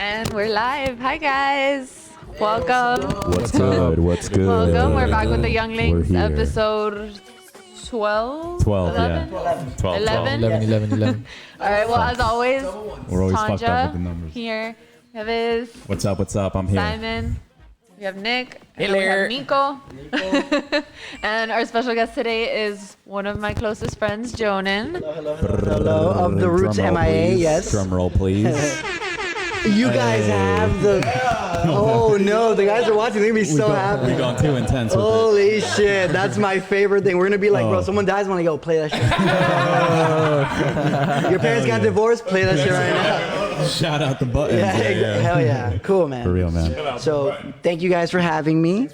And we're live. Hi, guys. Welcome. What's good? What's good? Welcome. We're back with the YoungLinks, We're here. episode 12? 12, 11? yeah. 12. 11? 11. All right. Well, as always, We're always fucked up Tanja with the numbers. here. We have Iz, What's up? What's up? I'm here. Simon. We have Nick. Hey and we there. have Nico. And our special guest today is one of my closest friends, Jonan. Hello, of the Roots Drum roll, MIA, please. yes. Drum roll, please. You guys have the. Oh no, the guys are watching. They're gonna be so happy. We're going too intense with it. Holy shit, that's my favorite thing. We're gonna be like, bro, someone dies, I'm gonna go play that shit. Your parents got divorced, play that shit right now. Shout out the buttons. Hell yeah, cool, man. For real, man. So thank you guys for having me.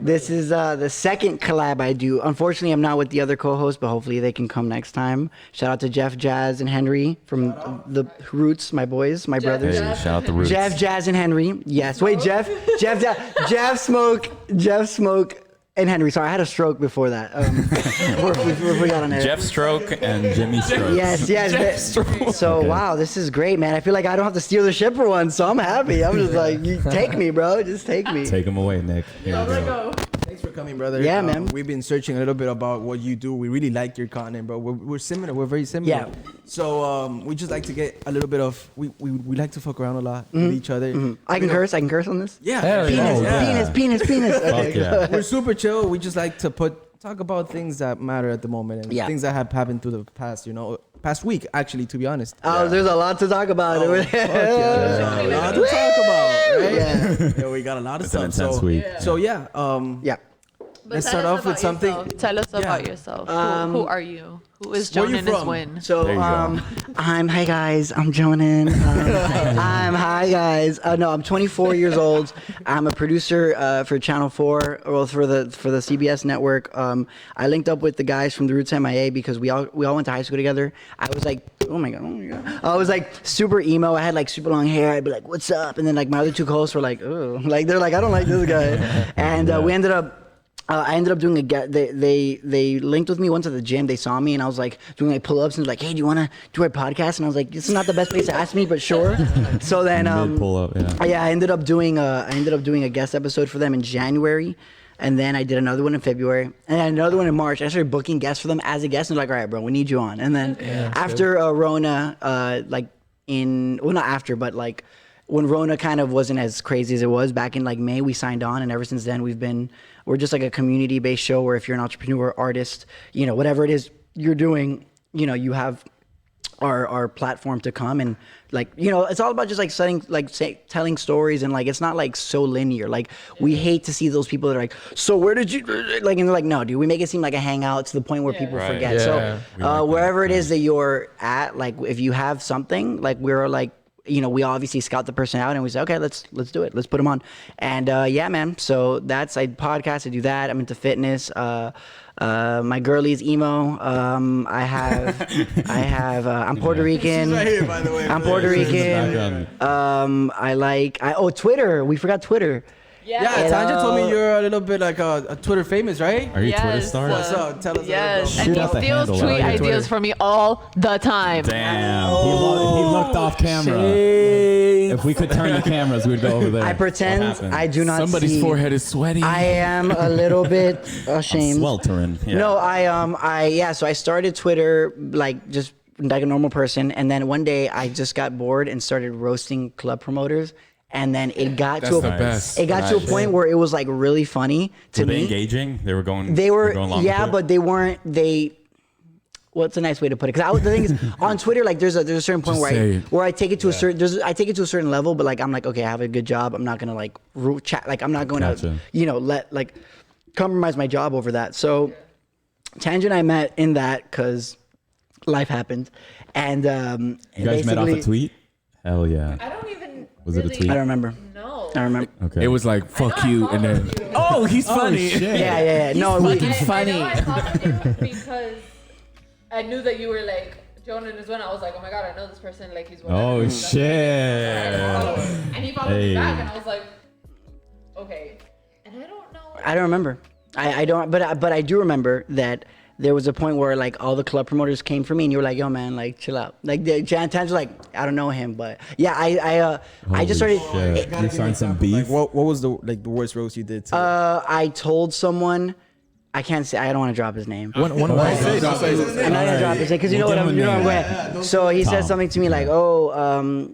This is the second collab I do. Unfortunately, I'm not with the other co-hosts, but hopefully they can come next time. Shout out to Jeff, Jazz, and Henry from the Roots, my boys, my brothers. Hey, shout out the Roots. Jeff, Jazz, and Henry. Yes. Wait, Jeff, Smoke, and Henry. Sorry, I had a stroke before that. We got on there. Jeff Stroke and Jimmy Stroke. Yes. So Okay. wow, this is great, man. I feel like I don't have to steal the ship for once, so I'm happy. I'm just like, you take me, bro. Just take me. Take him away, Nick. Here we go. Thanks for coming, brother. Yeah, man. We've been searching a little bit about what you do. We really liked your content, bro. We're similar. We're very similar. Yeah. So we just like to get a little bit of. We like to fuck around a lot with each other. I can curse on this. Yeah. Hell yeah. Penis. Okay. Fuck yeah. We're super chill. We just like to talk about things that matter at the moment and Yeah. things that have happened through the past. Past week, actually, to be honest. Oh, there's a lot to talk about. A lot to talk about, right? Yeah. We got a lot of It's an stuff. intense So, week. so yeah. Yeah. But Let's tell start us off with about something. yourself. Tell us about yourself. Who are you? Who is Where you Jonan is from? Win? So There you go. hi guys, I'm Jonan. Hi guys. No, I'm 24 years old. I'm a producer for Channel 4, well for the CBS network. I linked up with the guys from the Roots MIA because we all went to high school together. I was like, oh my god. I was like super emo. I had like super long hair. I'd be like, what's up? And then like my other two co-hosts were like, oh, like they're like, I don't like this guy. And we ended up. I ended up doing they linked with me once at the gym. They saw me and I was like doing like pull-ups and was like, hey, do you want to do our podcast? And I was like, this is not the best place to ask me, but sure. So then Mid-pull up, yeah. I ended up doing a guest episode for them in January, and then I did another one in February, and then another one in March. I started booking guests for them as a guest, and they're like, all right, bro, we need you on. And then after Rona, not after, but like when Rona kind of wasn't as crazy as it was back in like May, we signed on, and ever since then we're just like a community-based show where if you're an entrepreneur, artist, whatever it is you're doing, you have our platform to come and like, it's all about just like telling stories, and like it's not like so linear. Like we hate to see those people that are like, so where did you like, and they're like, no, dude, we make it seem like a hangout to the point where people Right. forget. Yeah. So wherever it is that you're at, like if you have something, like we're like, we obviously scout the person out and we say, okay, let's do it. Let's put them on. And yeah, man. So I podcast, I do that. I'm into fitness. My girlie's emo. I'm Puerto Rican. Right here, by the way. I'm Puerto Rican. Twitter. We forgot Twitter. Yeah, Tanja told me you're a little bit like a Twitter famous, right? Are you Yes, Twitter star? What's up? Tell us. Yes, A and Shoot he out the steals handle tweet out your ideas Twitter. from me all the time. Damn. He looked off camera. If we could turn the cameras, we'd go over there. I pretend What happened? I do not Somebody's see. forehead is sweaty. I am a little bit ashamed. Sweltering. Yeah. No, so I started Twitter like just like a normal person, and then one day I just got bored and started roasting club promoters, and then it got That's to the a best. it got to a point where it was like really funny to Were they me. engaging? They were going. They were, going along yeah, with it? but they weren't. What's a nice way to put it? Because the thing is, on Twitter, like there's a certain point Just say it. where I take it to a certain level, but like I'm like, okay, I have a good job. I'm not gonna like chat. Like I'm not going Gotcha. to let like compromise my job over that. So Tanja and I met in that because life happened, and You guys met off a tweet? Hell yeah. I don't even. Was it a tweet? I don't remember. No. I don't remember. Okay. It was like, fuck you, and then, oh, he's funny. shit. Yeah. No, fucking funny. I know I thought of you because I knew that you were like Jonan is when I was like, oh my god, I know this person. Like he's one. Oh shit. And he followed me Hey. back, and I was like, okay. And I don't know. I don't remember. I don't, but I do remember that there was a point where like all the club promoters came for me and you were like, yo man, like chill out. Like times were like, I don't know him, but yeah, I just started. You're starting some beef. Like, what was the worst roast you did? I told someone. I can't say. I don't want to drop his name. One I'm not gonna drop his name because you know what I'm going. So he said something to me like, "Oh,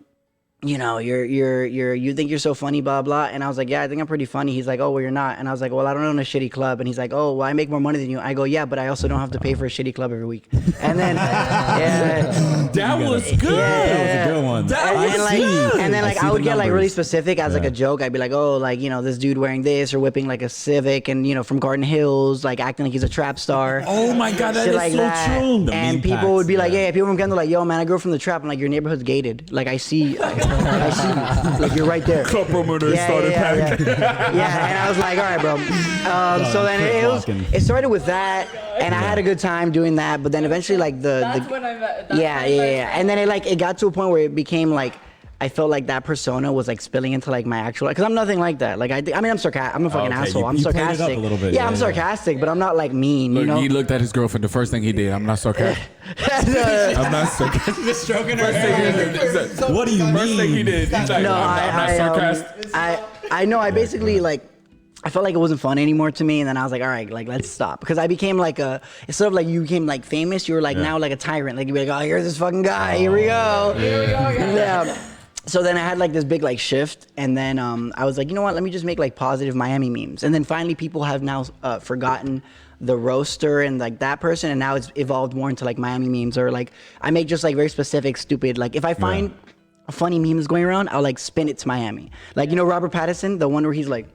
you know, you think you're so funny, blah blah." And I was like, "Yeah, I think I'm pretty funny." He's like, "Oh, well, you're not." And I was like, "Well, I don't own a shitty club." And he's like, "Oh, well, I make more money than you." I go, "Yeah, but I also don't have to pay for a shitty club every week." And then, That was good. That was a good one. and then like I would get like really specific as like a joke. I'd be like, "Oh, like you know, this dude wearing this or whipping like a Civic, and you know, from Garden Hills, like acting like he's a trap star." Oh my God, that Shit is like so that. true. And people would be like, "Yeah, people from Kendall like, yo, man, I grew up from the trap." I'm like, "Your neighborhood's gated. Like, I see, I see you. Like, you're right there." Club promoter started packing. Yeah, and I was like, "All right, bro." So then it started with that, and I had a good time doing that. But then eventually, like That's when I met. yeah. And then it got to a point where it became like I felt like that persona was like spilling into like my actual, because I'm nothing like that. Like I mean, I'm sarcastic. I'm a fucking asshole. I'm you played it up sarcastic. a little bit, Yeah, yeah, I'm yeah. sarcastic, but I'm not like mean. Look, you know. he looked at his girlfriend. The first thing he did, I'm not sarcastic. I'm not sarcastic. Just stroking her First thing he did, he said, What do you first thing he mean? did, he's like, No, I'm not sarcastic. I know. I basically like. I felt like it wasn't fun anymore to me, and then I was like, all right, like let's stop, because I became like instead of like you became like famous, you were like now like a tyrant. Like you'd be like, oh, here's this fucking guy. Here we go. Yeah. So then I had like this big like shift, and then I was like, you know what? Let me just make like positive Miami memes, and then finally people have now forgotten the roaster and like that person, and now it's evolved more into like Miami memes, or like I make just like very specific, stupid. Like if I find a funny meme that's going around, I'll like spin it to Miami. Like you know Robert Pattinson, the one where he's like.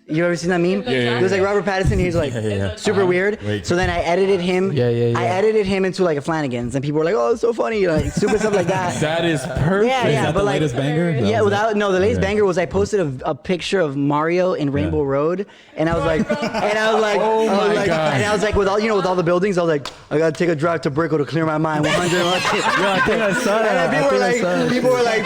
You ever seen that meme? Yeah. It was like Robert Pattinson. He's like super weird. So then I edited him. I edited him into like a Flanagan's, and people were like, "Oh, it's so funny!" Like stupid stuff like that. That is perfect. Yeah, Is that but the like latest banger? yeah, the latest banger was I posted a picture of Mario in Rainbow Road, and I was like, Oh my God. and I was like, with all the buildings, I was like, I gotta take a drive to Brickell to clear my mind. 100. Yeah, I think I saw that. And then people were like,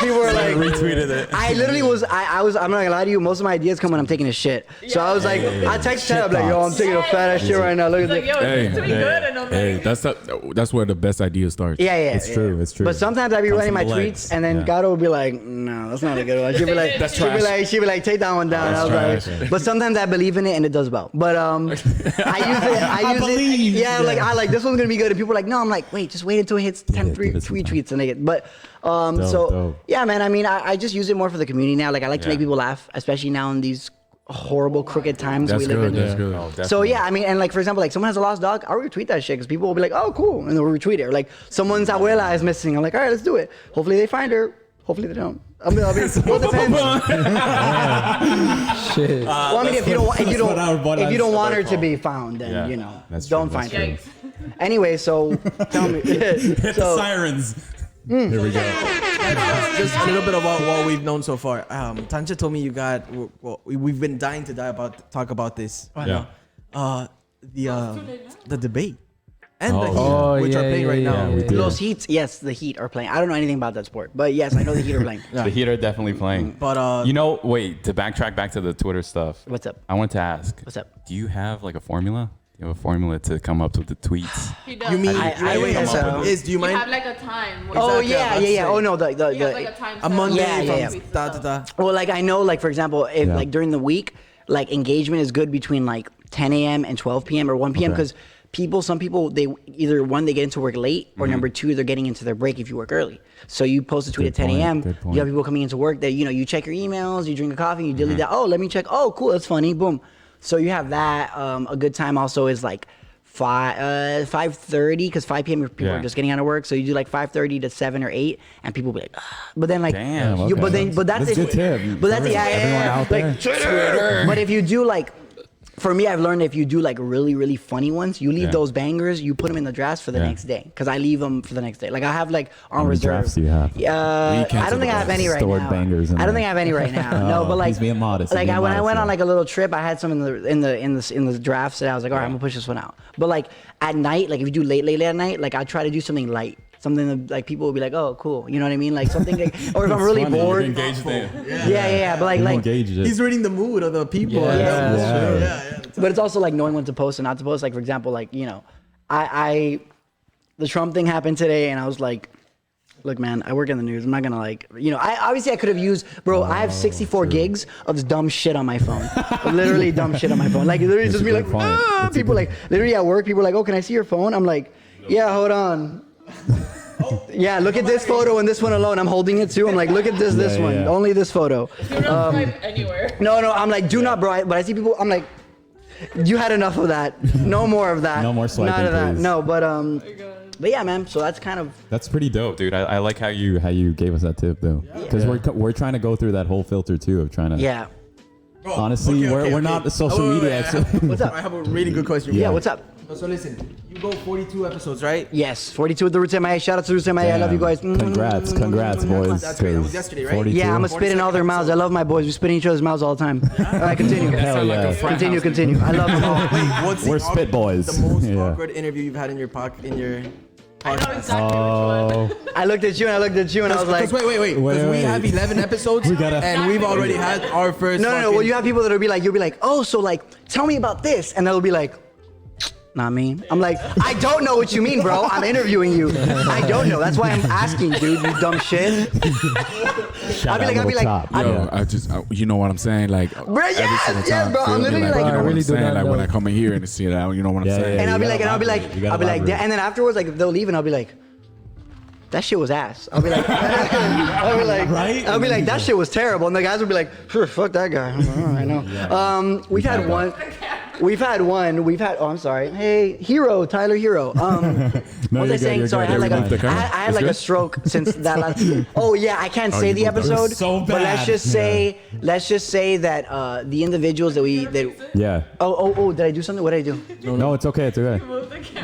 retweeted it. I literally was. I'm not gonna lie to you. Most of my ideas come when I'm taking a shit. So I was like, I text Ted, I'm like, yo, I'm taking a fat ass shit right now. Look at Like, this. yo, it needs to be good, and I'm Hey, like, that's where the best idea starts. Yeah. It's true. It's true. But sometimes I'd be Comes writing my from the tweets, legs. and then Yeah. Gato would be like, no, that's not a good one. She'd be like, That's trash. she'd be like, take that one down. That's I was trash. like, but sometimes I believe in it, and it does well. But I use it. Yeah, like I like this one's gonna be good. And people are like, no, I'm like, wait, just wait until it hits 10 give it some retweets, and they get. But so yeah, man. I mean, I just use it more for the community now. Like I like to make people laugh, especially now in these horrible crooked times That's we live good. in. That's good. So yeah, I mean, and like for example, like someone has a lost dog, I'll retweet that shit because people will be like, "Oh, cool," and they'll retweet it. Or like someone's abuela is missing, I'm like, "All right, let's do it." Hopefully they find her. Hopefully they don't. I mean, well, it depends. Shit. Well, I mean, if you don't want her to be found, then Yeah, you know, that's don't true, find that's her. true. Anyway, so tell me. Hit the so sirens. Here we go. Just a little bit about what we've known so far. Tancha told me you got. Well, we've been dying to talk about this. Yeah. The debate and the Heat, Oh, which are yeah, playing right yeah, now. yeah. we do. Los Heat, yes, the Heat are playing. I don't know anything about that sport, but yes, I know the Heat are playing. The Heat are definitely playing. But You know, wait, to backtrack back to the Twitter stuff. What's up? I wanted to ask. What's up? Do you have like a formula? Do you have a formula to come up with the tweets? he does. you mean I wait, guess so. do you You mind have like a time. Where Oh Exactly, yeah. let's say. Oh no, you have like the a time. a Monday Yeah, from yeah. da. well, like I know, like for example, if Yeah. like during the week, like engagement is good between like 10 a.m. and 12 p.m. or 1 p.m. Okay. because some people they either one they get into work late or number two they're getting into their break if you work early. So you post a tweet Good at 10 point, a.m. good point. You have people coming into work that you check your emails, you drink a coffee, you delete that. Oh, let me check. Oh, cool, that's funny. Boom. So you have that. A good time also is like 5:30 because 5 p.m. people Yeah. are just getting out of work. So you do like 5:30 to 7 or 8, and people will be like, "Ah." But then like, Damn, you, okay. but that's That's if, good tip. but that's Everyone out there. like Twitter. But if you do like. For me, I've learned if you do like really, really funny ones, you leave Yeah. those bangers, you put them in the drafts for the Yeah. next day. Because I leave them for the next day. Like I have like on many reserve. drafts do you have? I don't think I have any right Stored now. bangers in I don't there. think I have any right now. No, Oh, but like he's being modest. He's Like being when I modest, went on yeah. like a little trip, I had some in the drafts that I was like, all right, I'm gonna push this one out. But like at night, like if you do late at night, like I try to do something light. Something that like people will be like, oh, cool. You know what I mean? Like something like, or if I'm really funny. bored. Engaged in. Yeah. But like engaged it. He's reading the mood of the people. Yeah. Yeah. but it's also like knowing when to post and not to post. Like for example, like the Trump thing happened today, and I was like, look, man, I work in the news. I'm not gonna I could have used, bro. I have 64 gigs of dumb shit on my phone. Literally dumb shit on my phone. Like literally just be like, people like literally at work. People are like, oh, can I see your phone? I'm like, yeah, hold on. Yeah, look at this photo and this one alone. I'm holding it too. I'm like, look at this one. yeah. Only this photo. You don't swipe anywhere. No, I'm like, do not, bro. But I see people. I'm like, you had enough of that. No more of that. No more swiping, None of that. please. No, but Oh my God. But yeah, man. So that's kind of. That's pretty dope, dude. I like how you gave us that tip though, because we're trying to go through that whole filter too of trying to. Yeah. Honestly, we're not the social media experts. What's up? I have a really good question. Yeah. What's up? So listen, you go 42 episodes, right? Yes, 42 with the Roots MIA. Shout out to Roots MIA. I love you guys. Congrats, boys. That's great. That was yesterday, right? 42. Yeah, I'm gonna spit in all their mouths. I love my boys. We spit in each other's mouths all the time. All right, continue. Hell yeah. Continue. I love them all. Wait, what's We're spit boys. The most Yeah. awkward interview you've had in your I know podcast? exactly which one. I looked at you and I was like, Wait. Because we wait. have 11 episodes, gotta- and we've already had our first. no. Well, you have people that'll be like, you'll be like, oh, so like, tell me about this, and they'll be like, not me. I'm like, I don't know what you mean, bro. I'm interviewing you. I don't know. That's why I'm asking, dude. You dumb shit. Shout I'll be out like, Little Chop. Yo, you know what I'm saying? Like, Bro, every yes, single yes, time, bro. I'm feel me? literally Like, like- you know I what really I'm do saying? not Like, when know. I come in here and see that, you know what I'm Yeah, saying? And I'll be You like, gotta elaborate. and then afterwards, like, they'll leave, and I'll be like, that shit was ass. I'll be like, Right? I'll be like, that shit was terrible, and the guys will be like, sure, fuck that guy. I know. We've had one. Oh, I'm sorry. Hey, Tyler Hero. What was I saying? you're Sorry, good. I had like You're good. I had like a stroke since that last. Oh yeah, I can't say the you moved on. episode. So But let's bad. just say that the individuals that. Yeah. Oh, did I do something? What did I do? No, it's okay. It's okay.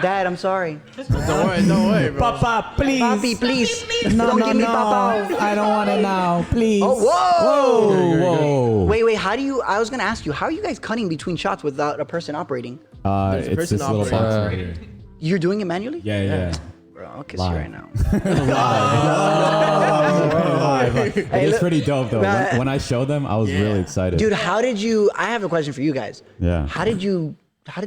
Dad, I'm sorry. Don't worry, bro. Papa, please. Papi, please. Don't give me papa. I don't want it now. Please. Oh, whoa. Whoa. Wait. How do you? I was gonna ask you. How are you guys cutting between shots without a person operating? There's a It's person this little box operating. right here. You're doing it manually? Yeah. Bro, I'll kiss you Live. right now. It's pretty dope though. Nah. When I showed them, I was really excited. Dude, how did you? I have a question for you guys. Yeah. How did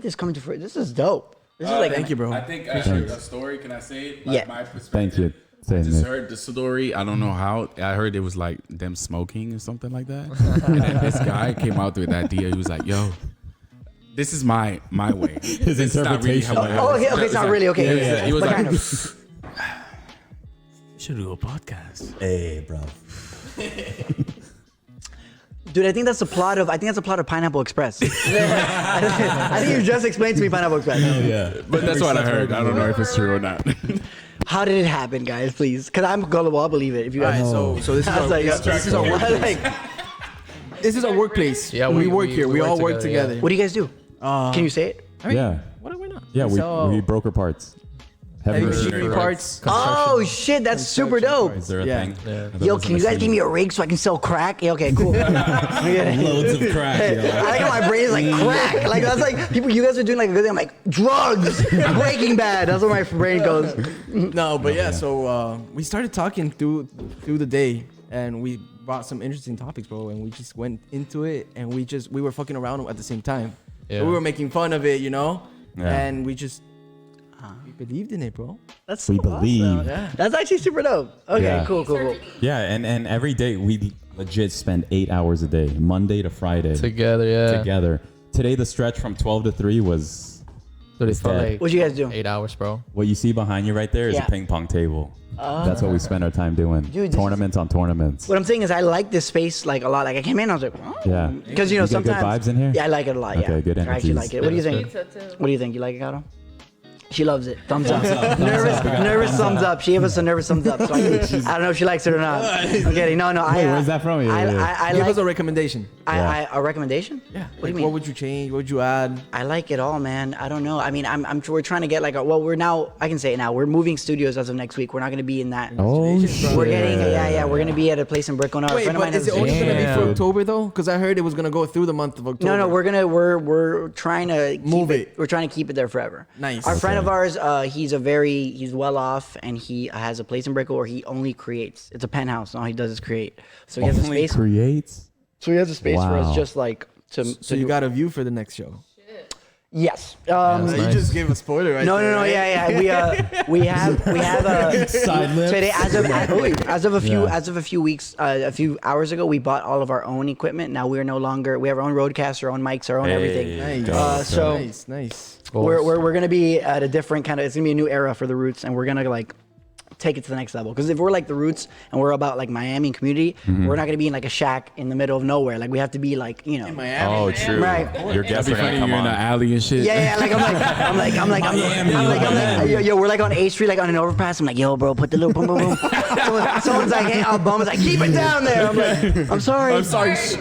this come into fruition? This is dope. This is like. Thank you, bro. I think I heard a story. Can I say it? Yeah. My perspective. Thank you. I just Nick. heard the story. I don't know how. I heard it was like them smoking or something like that. And then this guy came out with the idea. He was like, "Yo, this is my way." His This is not really interpretation. how I heard Oh, it. okay, it's not really okay. Yeah. He was What like, kind of? "Should do a podcast." Hey, bro. Dude, I think that's the plot of Pineapple Express. I think you just explained to me Pineapple Express. Yeah. But that's what I heard. I don't know if it's true or not. How did it happen, guys? Please, because I'm gullible. I'll believe it if you All guys. right, so this is I was our, like, this is our workplace. This is our workplace. Yeah, we work here. We all work together, together. What do you guys do? Can you say it? Yeah. What are we not? Yeah, So- we broker parts. Heavy Heavy machinery parts. Oh shit, that's super dope. Is there a Yeah. thing? Yeah. Yo, can you guys give me a rig so I can sell crack? Yeah, okay, cool. Loads of crack. I like how my brain is like crack. Like that's like people. You guys are doing like a good thing. I'm like drugs, Breaking Bad. That's where my brain goes. No, but yeah. So we started talking through the day, and we brought some interesting topics, bro. And we just went into it, and we were fucking around at the same time. Yeah. So we were making fun of it, you know, Yeah. and we just we believed in it, bro. That's We so believe. awesome. Yeah. That's actually super dope. Okay, Yeah. cool. Yeah, and every day we legit spend 8 hours a day, Monday to Friday, Together, yeah. together. Today the stretch from 12 to 3 was So they It's felt dead. like What'd you guys do? 8 hours, bro. what you see behind you right there is Yeah. a ping pong table. That's what we spend our time doing. Dude, this Tournaments on tournaments. What I'm saying is, I like this space like a lot. Like I came in, I was like, oh. Yeah. Because you know You get good sometimes vibes in here? Yeah, I like it a lot. Okay, Yeah, good I actually energies. like it. What do you think? Pizza too. What do you think? You like it, Gato? She loves it. Thumbs up. Nervous thumbs up. She gave us a nervous thumbs up. So I don't know if she likes it or not. I'm kidding. No. Wait, where's that from? Yeah. I Give like us a recommendation. a recommendation. Yeah. What do Like, you mean? what would you change? What would you add? I like it all, man. I don't know. I mean, we're trying to get like we're now. I can say it now. We're moving studios as of next week. We're not going to be in that. Oh, shit. We're getting We're going to be at a place in Brooklyn. A Wait, friend of but mine is has it a only studio. gonna be for Damn. October though? Because I heard it was gonna go through the month of October. No, we're trying to Move keep it. We're trying to keep it there forever. Nice. Our friend of ours, he's well off, and he has a place in Brickell where he only creates. It's a penthouse. And all he does is create. So he has a Only space. creates. So he has a space for Wow. us, just like to. So you got a view for the next show. Yes. You just gave a spoiler right No, there. no, right? yeah. We have Side lips. today as of a few weeks, a few hours ago, we bought all of our own equipment. Now we have our own roadcaster, our own mics, our own everything. Nice. So Nice. we're gonna be at a different kind of. It's gonna be a new era for the Roots, and we're gonna like take it to the next level. Because if we're like the Roots and we're about like Miami and community, we're not gonna be in like a shack in the middle of nowhere. Like we have to be like Miami. Oh, true. Right. Your guests That'd are be funny. gonna come You're in the on. alley and shit. Yeah, like I'm like, yo, we're like on A Street, like on an overpass. I'm like, yo, bro, put the little boom, boom, boom. Someone's like, hey, I'll bum. It's like, keep it down there. I'm like, I'm sorry.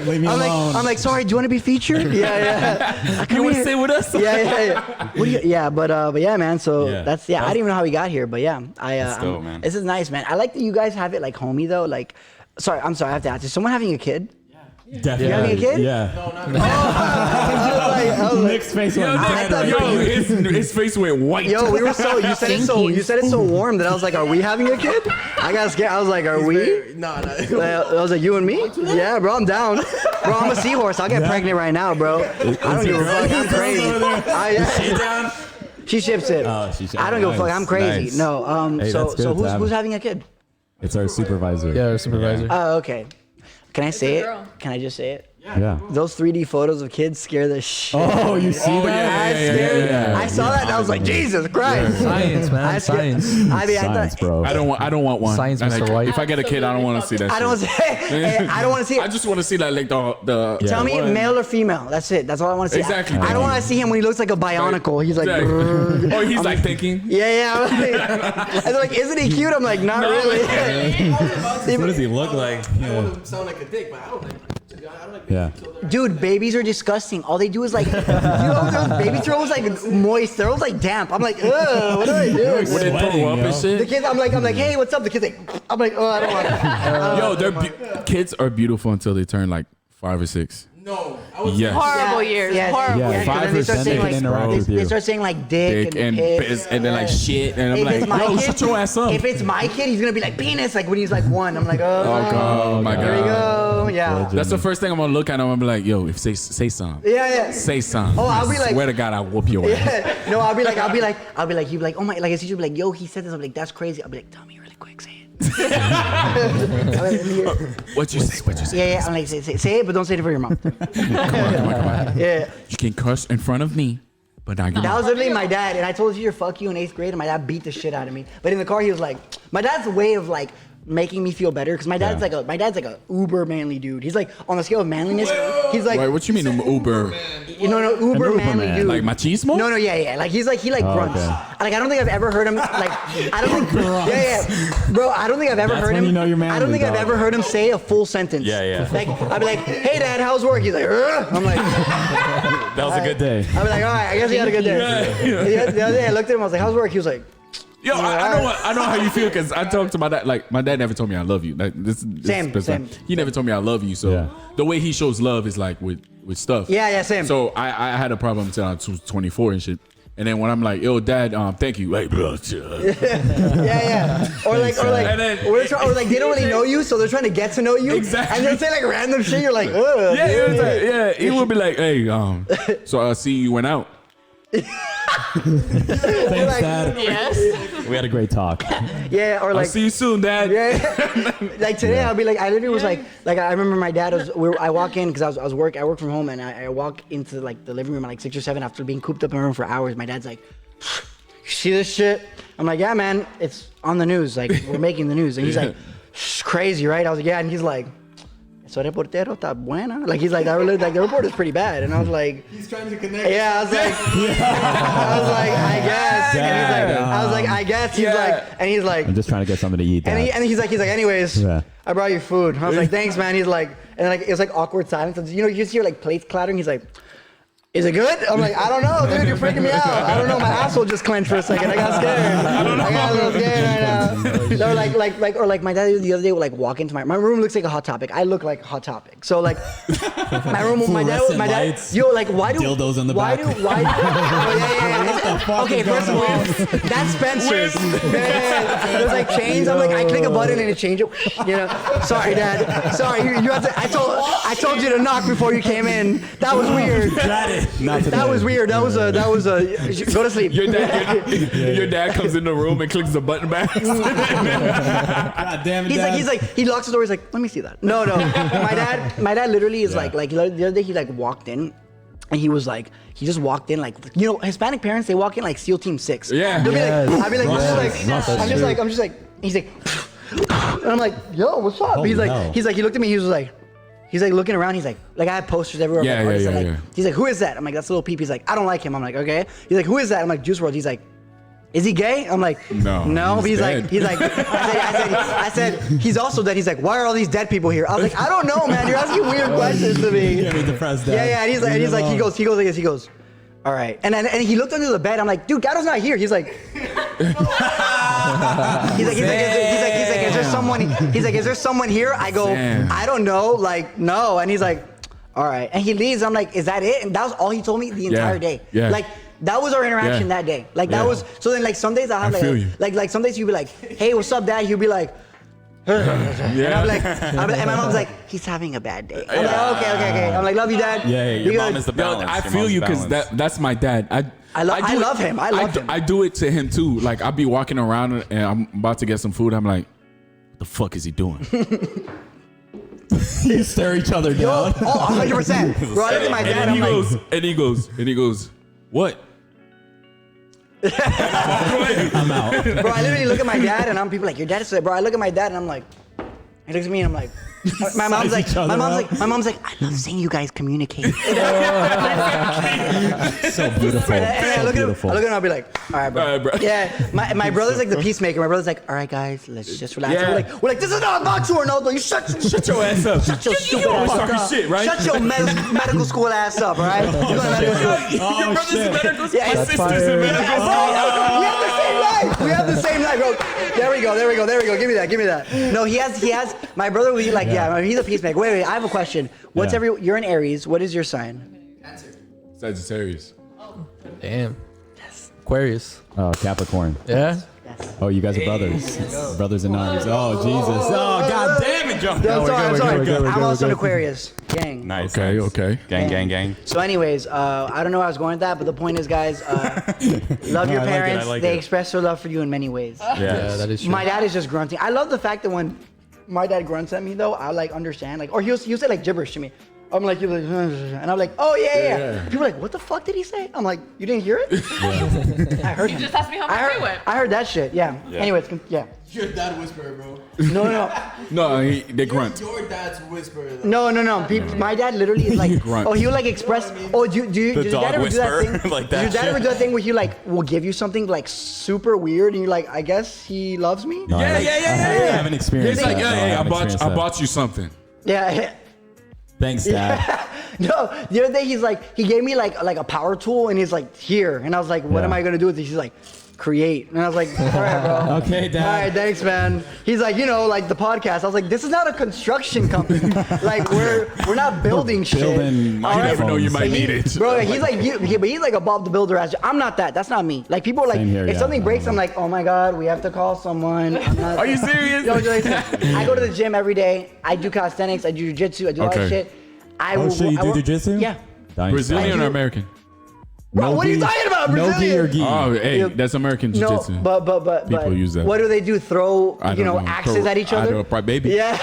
Leave me alone. I'm like, sorry. Do you want to be featured? Yeah. You want to stay with us? Yeah. What do you, but yeah, man. So Yeah. I didn't even know how we got here, but yeah, dope, man. This is nice, man. I like that you guys have it like homey though. Like, sorry, I have to ask. Is someone having a kid? Definitely. You having a kid? Yeah. I was like, Nick's face went I dead. thought you were- His face went white. yo, we were so you said it so warm that I was like, are we having a kid? I got scared. I was like, are we? No. I was like, you and me? Yeah, bro, I'm down. Bro, I'm a seahorse. I'll get pregnant right now, bro. I don't give a fuck. I'm crazy. She ships it. Oh, she ships I don't it. give a fuck. I'm crazy. Nice. No. Hey, So that's good to have who's it. having a kid? It's our supervisor. Yeah, our supervisor. Oh, okay. Can I say a it? girl. Can I just say it? Yeah. Those 3D photos of kids scare the shit. Oh, you see that? I saw that and I was like, Jesus Christ. Science, man. I scared- Science. I mean, Science, I thought, bro. I don't want one. Science, And, Mr. White. If I get a kid, I don't want to see that. I don't want to say. I don't want to see I it. just want to see like the. Yeah. Tell me one. male or female. That's it. That's all I want to see. Exactly. I don't want to see him when he looks like a bionicle. He's like, Exactly. Or he's like thinking. yeah. And they're like, isn't he cute? I'm like, not really. What does he look like? Yeah. Sound like a dick, but I don't like. I don't like. Yeah. Dude, babies are disgusting. All they do is like, those baby throws like moist. They're always like damp. I'm like, ugh, what do I do? Would it throw Sweating, up yo. and The shit? kids, I'm like, hey, what's up? The kids like, I'm like, oh, I don't want. Kids are beautiful until they turn like 5 or 6. No. I was. Yes. Horrible years. Yes. Horrible. Yeah, Yeah, 'cause 5 then they or start 10 saying they like, can interact with they you. start saying like dick Dick and piss. piss and then like shit and I'm If it's like, my yo, kid, shut your ass up. If it's my kid, he's gonna be like penis, like when he's like 1. I'm like, Oh my Here we god. go. Yeah. That's the first thing I'm gonna look at. I'm gonna be like, yo, if say something. Yeah. Say something. Oh, I'll be like- swear to God, I'll whoop your ass. No, I'll be like, he'd be like, oh my, like his teacher would be like, yo, he said this. I'm like, that's crazy. I'll be like, tell me really quick, say it. What you say? Yeah. I'm like, say it, but don't say it for your mom. Come on. Yeah. You can cuss in front of me, but not your That mom. was literally my dad, and I told the teacher, fuck you in 8th grade, and my dad beat the shit out of me. But in the car, he was like, my dad's way of like making me feel better, because my dad's like a uber manly dude. He's like on the scale of manliness, he's like, Wait, what you mean Uber? uber Uber manly man. dude. Like machismo? No, yeah. Like he grunts. okay. Like I don't think I've ever heard him like I don't think bro. I don't think I've ever That's heard when him. you know you're I don't think manly, I've dog. ever heard him say a full sentence. Yeah. Like I'd be like, hey dad, how's work? He's like, "Ugh." I'm like, That was a good day. I'd be like, all right, I guess he had a good day. The other day I looked at him, I was like, how's work? He was like, Yo, I know how you feel because I talked to my dad. Like my dad never told me I love you. Like this Same. He never told me I love you. So Yeah. the way he shows love is like with stuff. yeah, same. So I had a problem until I was 24 and shit. And then when I'm like, yo, dad, thank you. Like, bro. Yeah. Or like, And then- or like they don't really know you, so they're trying to get to know you. Exactly. And they'll say like random shit. You're like, ugh. Yeah, it was like, yeah. He would be like, hey, so I see you went out. Thanks, Dad. Yes. We had a great talk. Yeah. Or I'll like, see you soon, dad. yeah. Like today, I'll be like, I literally was like I remember my dad was. I walk in because I work from home, and I walk into like the living room at like 6 or 7 after being cooped up in my room for hours. My dad's like, you see this shit? I'm like, yeah, man, it's on the news. Like we're making the news, and he's like, it's crazy, right? I was like, yeah, and he's like, eso reportero está buena. Like he's like, the report is pretty bad, and I was like, He's trying to connect. yeah, I was like, I guess. And he's like, I was like, I guess. He's like, and he's like, I'm just trying to get something to eat. and, Dad. he's like, anyways, Yeah. I brought you food. I was like, thanks, man. He's like, and like, it was like awkward silence. And, you know, you just hear like plates clattering. He's like, is it good? I'm like, I don't know, dude. You're freaking me out. I don't know. My asshole just clenched for a second. I got scared. I got a little scared right now. Or like my dad the other day would like walk into my room looks like a Hot Topic. I look like Hot Topic. So like my room, my dad, Fluorescent lights, yo, like why do dildos on the why back. do oh, yeah. Okay, first of all, that's Spencer's. Yeah. There's like chains. I'm like, I click a button and it changes. You know. Sorry, Dad. Sorry. You have to. I told you to knock before you came in. That was weird. That was weird. That was a. Go to sleep. Your dad comes in the room and clicks the button back. God damn it, He's like, he locks the door. He's like, let me see that. No. My dad literally is like the other day he like walked in. And he was like, he just walked in like, you know, Hispanic parents, they walk in like SEAL Team 6. Yeah. They'll be like, I'll be like, I'm just like, he's like, and I'm like, yo, what's up? Holy he's like, hell. he looked at me, he was like looking around, he's like I have posters everywhere. Yeah, of, like, artists, yeah, like, yeah. He's like, who is that? I'm like, that's Little Peep. He's like, I don't like him. I'm like, okay. He's like, who is that? I'm like, Juice WRLD. He's like, is he gay? I'm like, no. He's But he's like, I said, he's also dead. He's like, why are all these dead people here? I was like, I don't know, man. You're asking weird questions to me. Get me depressed, Dad. Yeah. And he's like, he goes like this. He goes, all right. And he looked under the bed. I'm like, dude, Gatto's not here. He's like, is there someone? He's like, is there someone here? I go, I don't know. Like, no. And he's like, all right. And he leaves. I'm like, is that it? And that was all he told me the entire day. Yeah. Like, that was our interaction that day. Like that was so then like some days I have like some days you'd be like, hey, what's up, Dad? He'd be like, and I'm like, and my mom's like, he's having a bad day. I'm like, okay. I'm like, love you, Dad. Yeah, your mom is the balance. I feel you because that's my dad. I love him. I do it to him too. Like I'll be walking around and I'm about to get some food. I'm like, what the fuck is he doing? You stare each other down. 100%. Bro, I look at my dad. And he goes, what? I'm out. Bro, I literally look at my dad and people like, your dad is so, bro. I look at my dad and I'm like, he looks at me and I'm like, my mom's like, I love seeing you guys communicate. So beautiful. And I So look at him beautiful. and I'll be like, all right, bro. All right, bro. Yeah, my brother's like the peacemaker. My brother's like, all right, guys, let's just relax. Yeah. We're like, this is not boxing, Ronaldo. You shut your ass up. Shut your stupid ass up. talking shit, right? Shut your medical school ass up, all right? You go to medical school. Oh, shit. Yeah, My sister's in medical school. We have the same life, bro. There we go. Give me that. No, he has. My brother will be like, he's a peacemaker. Wait. I have a question. You're in Aries. What is your sign? Sagittarius. Damn. Yes. Aquarius. Oh, Capricorn. Yeah. Oh, you guys are brothers. Brothers in arms. Oh, Jesus. Oh, God damn it, Joe. I'm sorry. I'm also an Aquarius. Gang. Nice. Okay. Gang. So anyways, I don't know how I was going with that, but the point is, guys, love your parents. They express their love for you in many ways. Yeah, that is true. My dad is just grunting. I love the fact that when my dad grunts at me, though, I like understand. Like, or he'll say like gibberish to me. I'm like, and I'm like, oh yeah. People are like, what the fuck did he say? I'm like, you didn't hear it? I heard him. You just asked me how my day went. I heard that shit. Yeah. Anyways, yeah. Your dad whisperer, bro. No. No, they grunt. Your dad's whisperer. No. My dad literally is like, Grunt. he'll like express. Oh, do your dad ever do that thing? Like Does that your dad shit. ever do that thing where he like will give you something like super weird and you're like, I guess he loves me? No, I haven't experienced It's like, that. No, hey, I haven't experienced I that. bought you something. Yeah. Thanks, Dad. No, the other day he gave me like a power tool and he's like, here. And I was like, what am I gonna do with this? He's like, create. And I was like, all right, bro. Okay, Dad. All right, thanks, man. He's like, like the podcast. I was like, this is not a construction company. Like we're not building shit. Building All You never know, you might He- need it. Bro, he's like, but he's like a Bob the Builder ass. I'm not that. That's not me. Like people are like, Same here, if yeah. something I breaks, don't I'm know. like, oh my God, we have to call someone. I'm not, Are you serious? I go to the gym every day. I do calisthenics. I do jujitsu. I do all that Okay. shit. Oh, shit, you do jujitsu? Yeah. Brazilian I or do. American? Bro, what are you talking about? No gi Brazilian? or gi. Oh, hey, that's American No, jiu-jitsu. but People use that. What do they do? Throw I don't know. axes at each other? Baby. Yeah.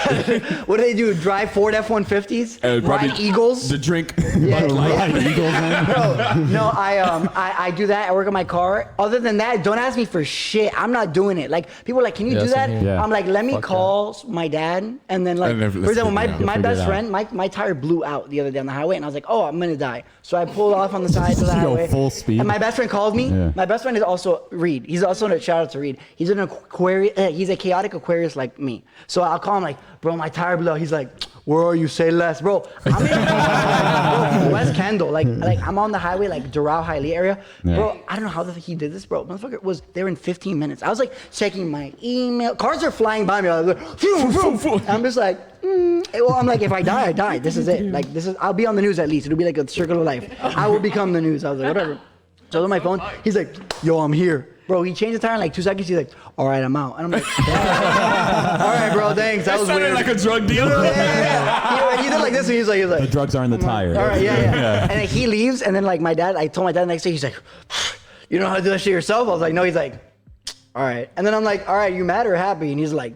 What do they do? Drive Ford F-150s? Probably Ride Eagles? The drink. Yeah. Ride Eagles, man. Bro, no, I do that. I work on my car. Other than that, don't ask me for shit. I'm not doing it. Like people are like, can you do same that? here. Yeah. I'm like, let me Fuck call my dad, and then like, And then for let's example, figure it out. my Figure it best out. friend, my tire blew out the other day on the highway, and I was like, oh, I'm gonna die. So I pulled off on the side of the You go highway. full speed? And my best friend called me. Yeah. My best friend is also Reed. He's also a shout out to Reed. He's an Aquarius. He's a chaotic Aquarius like me. So I'll call him like, bro, my tire blew out. He's like, where are you? Say less, bro. I'm in bro, West Kendall. Like I'm on the highway, like Doral Hialeah area. Yeah. Bro, I don't know how he did this, bro. Motherfucker was there in 15 minutes. I was like checking my email. Cars are flying by me. I was like, phew, phew. I'm just like, well, I'm like, if I die, I die. This is it. Like I'll be on the news at least. It'll be like a circle of life. I will become the news. I was like, whatever. So I was on my phone. He's like, "Yo, I'm here." Bro, he changed the tire in like 2 seconds. He's like, "All right, I'm out." And I'm like, "All right, bro, thanks. That was weird." like a drug deal. Yeah. He did like this, and he's like, The drugs are in the tire. "All right, yeah." And then he leaves, and then like my dad, I told my dad the next day, he's like, "You know how to do that shit yourself?" I was like, "No." He's like, "All right." And then I'm like, "All right, you mad or happy?" And he's like,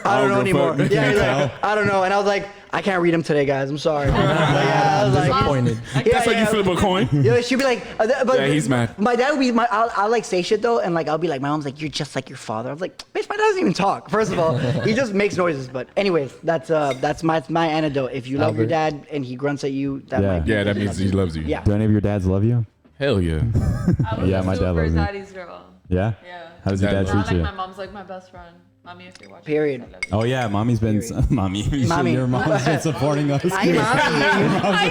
"I don't know anymore." Yeah, he's like, "I don't know." And I was like, "I can't read him today, guys. I'm sorry." I was like, Disappointed. That's how you flip a coin. Yeah, she'd be like, but Yeah, he's mad. My dad would be, I'll like say shit though, and like I'll be like, my mom's like, "You're just like your father." I was like, "Bitch, my dad doesn't even talk." First of all, he just makes noises. But anyways, that's my antidote. If you love your dad and he grunts at you, that Yeah. might be Yeah, that means he loves you. Yeah. Do any of your dads love you? Hell yeah. I was Yeah, my dad super loves me. daddy's girl. Yeah? Yeah. How does your dad Dad treat Like you? my mom's like my best friend. Mommy, if you're watching. Period. this, I love Oh yeah, mommy's been mommy. Mommy. Your mom's been supporting us. Hi,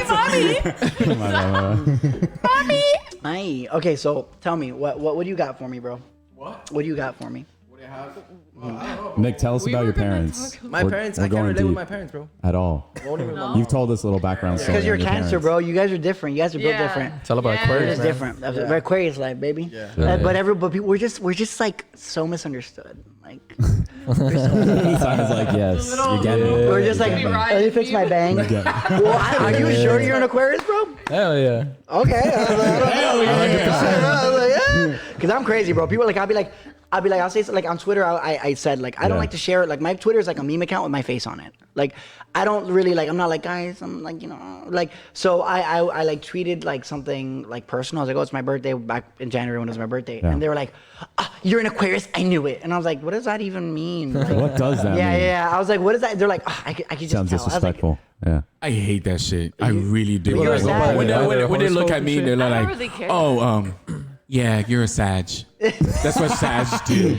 mommy. you. Mommy. Hi. Okay, so tell me, what do you got for me, bro? What do you got for me? What do you have? Well, I don't know. Nick, tell us We about were your gonna parents. talk My We're- parents, we're I can't going relate with deep. my parents, bro. At all. Won't even No. You've told us a little background story. Because you're on your Cancer, parents. bro. You guys are different. You guys are built Yeah. different. It's all about Yeah. Aquarius, It's man. different. That's Aquarius life, baby. Yeah. But people, we're just like so misunderstood. Like Sounds like yes. You get me. we're just like, Be Yeah. right. let me fix my bang. Well, are you sure you're an Aquarius, bro? Hell yeah. Okay. Hell yeah. Because I'm crazy, bro. People like I'll say like on Twitter I said like I don't Yeah. like to share it. Like my Twitter is like a meme account with my face on it. Like I don't really like I'm not like guys. I'm like like so I like tweeted like something like personal. I was like, oh, it's my birthday back in January when it was my birthday, Yeah. and they were like, you're an Aquarius. I knew it, and I was like, what does that even mean? Like, What does that yeah, mean? yeah. I was like, what is that? They're like, I could just Sounds tell. I was like, disrespectful. Yeah. I hate that shit. I really do. You're a Sag. When they look at me, they're I like, don't really care. oh, yeah, you're a Sag. That's what Sags do.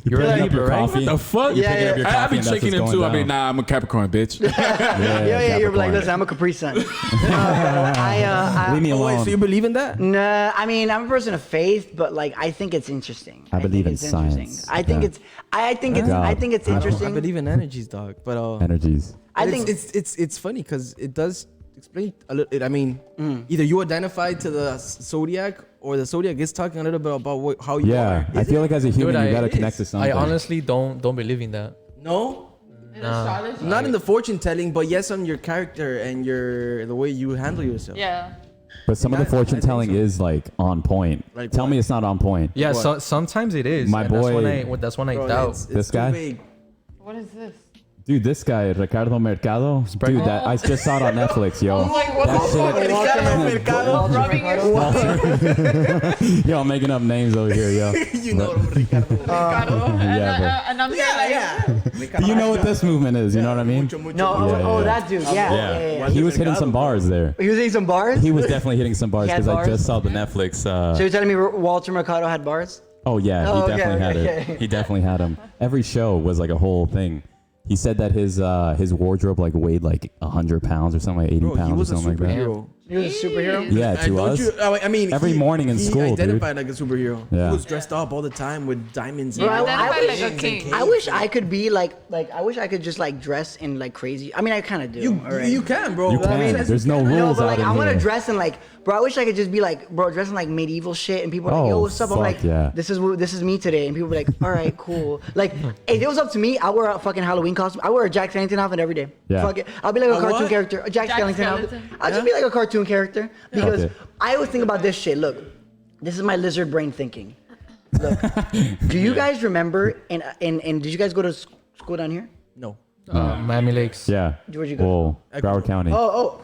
You're picking up Libra, your right? coffee. The fuck? Yeah, yeah. up your I coffee be and that's checking what's them too. going I mean, down. nah, I'm a Capricorn, bitch. yeah. You're like, Capricorn. listen, I'm a Capri Sun. Leave me Oh, wait, alone. so you believe in that? Nah, I mean, I'm a person of faith, but like, I think it's interesting. I believe think in it's interesting. science. I think Yeah. it's, I think it's, God. I think it's I interesting. believe in energies, dog. But Energies. I think it's funny because it does explain a little. I mean, either you identify to the zodiac or the zodiac is talking a little bit about how you Yeah. are. I feel like as a human, Dude, you gotta it connect is. to something. I honestly don't believe in that. No, In astrology. not in the fortune telling, but yes, on your character and the way you handle yourself. Yeah. But some of the I fortune think telling so. is like on point. Like Tell what? me it's not on point. Yeah, What? so sometimes it is. My and that's when boy- that's when I Bro, doubt. it's This too guy? vague. What is this? Dude, this guy, Ricardo Mercado. Dude, that I just saw it on Netflix, yo. Like, what That the fuck? Rubbing your Yo, I'm making up names over here, yo. You know, Ricardo. and I'm here You know what this movement is, you know what I mean? Mucho, mucho. no, Yeah, oh, yeah. that dude, yeah. He was hitting some bars there. He was hitting some bars. He was definitely hitting some bars He had because I bars? just saw the Netflix. So you're telling me Walter Mercado had bars? Oh yeah, Oh, he okay, definitely had okay. it. He definitely had him. Every show was like a whole thing. He said that his wardrobe like weighed like 100 pounds or something, like 80 Bro, he pounds or was a something like that. superhero. He was a superhero. Yeah, And to don't us. you- I mean, Every morning in school, he dude. identified like a superhero. Yeah. He was dressed up all the time with diamonds. Bro, and I Identified wish- like a king. I wish I could be like I wish I could just like dress in like crazy. I mean, I kind of do. already. you can, bro. You I mean, can. There's no No, rules but out like I in want to here. dress in like, bro. I wish I could just be like, bro, dressing like medieval shit, and people are like, Oh, yo, what's up? I'm fuck like, yeah. this is me today, and people be like, all right, cool. Like, if it was up to me, I wear a fucking Halloween costume. I wear a Jack Skellington outfit every day. Yeah. Fuck it. I'll be like a cartoon what? character, a Jack Jack Skellington outfit. Skellington. I'll just be like a cartoon character because Okay. I always think about this shit. Look, this is my lizard brain thinking. Look, do you guys remember? And did you guys go to school down here? no. Miami Lakes. Yeah. Where'd you go? Well, Broward County. Oh,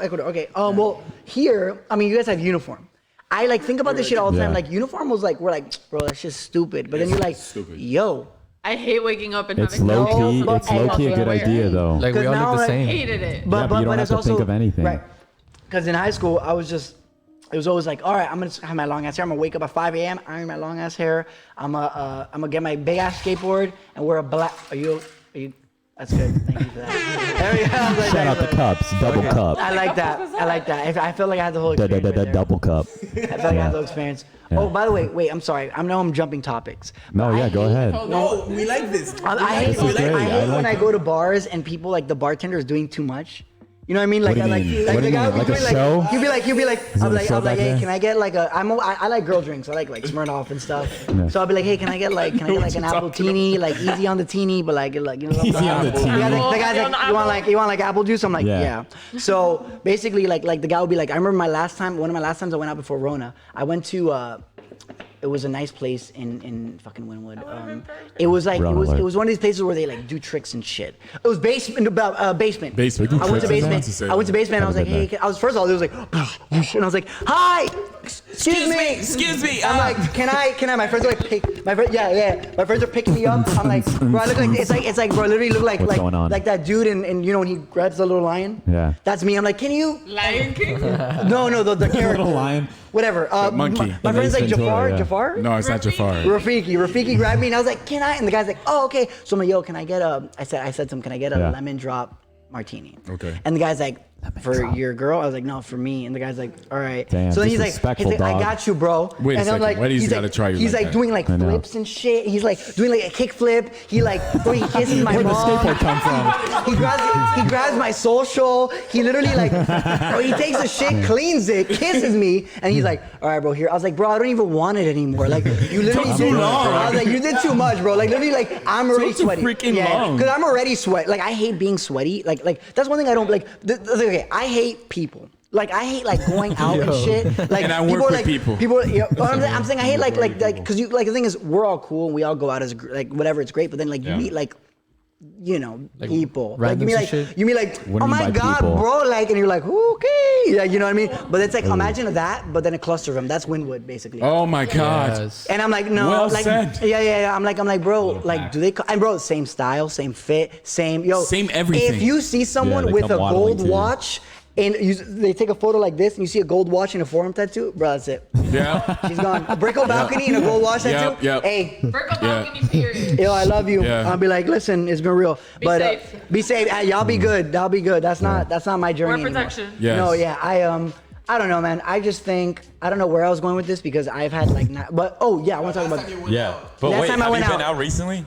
Ecuador. Okay. Well, here, I mean, you guys have uniform. I like think about this shit all the time. Yeah. Like uniform was like, we're like, bro, that's just stupid. But then you're like, yo, I hate waking up and It's having low no key. but- It's low key a good Wear. idea though. Like we 'Cause all now, look the like, same. Hated it. but you don't have it's to think of anything. Right. Because in high school, I was just, it was always like, all right, I'm gonna have my long ass hair. I'm gonna wake up at 5 a.m. iron my long ass hair. I'm gonna get my big ass skateboard and wear a black. Are you? That's good. Thank you for that. There we go. I was like, Shout out the cups. Double cup. I like that. I like that. I feel like I had the whole experience. right there. Double cup. I feel like I had the whole experience. Yeah. Oh, by the way, wait. I'm sorry. I know I'm jumping topics. No, yeah, go ahead. No, we like this. I hate, This is great. I hate I like when I it. go to bars and people like the bartender is doing too much. You know what I mean? What do you mean? What do you mean? Like a show? He'll be like, there a show back hey, there? can I get like I like girl drinks. I like Smirnoff and stuff. Yeah. So I'll be like, hey, can I get like an apple teeny, like easy on the teeny, but like you know. Easy on the teeny. The guy's like, you want like apple juice? I'm like, Yeah. yeah. So basically, like the guy would be like, I remember one of my last times I went out before Rona. I went to. It was a nice place in fucking Wynwood. It was like it was one of these places where they like do tricks and shit. It was basement. Basement. I went to basement. And I was like, Haven't hey, first of all, it was like, and I was like, hi, excuse me. I'm like, can I? My friends are like, my friends are picking me up. I'm like, bro, I look like it's like bro, I literally look like What's going on? like that dude and you know when he grabs the little lion. Yeah. That's me. I'm like, can you? Lion King. No, the character. Little lion. Whatever. monkey. My friend's like Ace Ventura, yeah. Jafar. No, it's not Jafar. Rafiki grabbed me and I was like, can I? And the guy's like, oh, okay. So I'm like, yo, can I get I said to him, can I get a lemon drop martini? Okay. And the guy's like, for your girl? I was like, no, for me. And the guy's like, all right. Damn, so then he's like, disrespectful, I dog. got you, bro. Wait a and I'm second. like, Why do you he's gotta like, try you he's like like that? doing like I know. flips and shit. He's like doing like a kick flip. He like, bro, he kisses my Where'd the mom. skateboard come from? He grabs my social. He literally like, bro, he takes the shit, cleans it, kisses me, and he's like, all right, bro, here. I was like, bro, I don't even want it anymore. Like, you literally Took too did. long. I was like, you did too much, bro. Like, literally, like, I'm already Took too sweaty. freaking long. Because I'm already sweaty. Like, I hate being sweaty. Like that's one thing I don't like. Okay, I hate people. Like I hate like going out and shit. Like And I work people are with like, people. People, I'm saying I hate like because you like the thing is we're all cool and we all go out as like whatever, it's great. But then like you meet like people. Like you mean like What do oh you mean my by god, people? bro, like and you're like okay, like you know what I mean. But it's like imagine that, but then a cluster of them. That's Wynwood basically. Oh my God. Yes. And I'm like, no, Well like, said. yeah. I'm like, bro, like, pack. do they? And bro, same style, same fit, same Same everything. If you see someone they with a come waddling gold to you. watch and they take a photo like this, and you see a gold watch and a forearm tattoo, bro, that's it. Yeah. She's gone. A Brickell balcony and a gold watch tattoo. Yep. Hey, Brickell balcony, period. yo, I love you. Yeah. I'll be like, listen, it's been real. But safe. be safe. Y'all be good. Y'all be good. That's not my journey. Wear anymore. protection. Yes. No, yeah, I don't know, man. I just think I don't know where I was going with this because I've had like but oh yeah, I want to talk about. Yeah. But Last wait, time I have went you been out. out recently?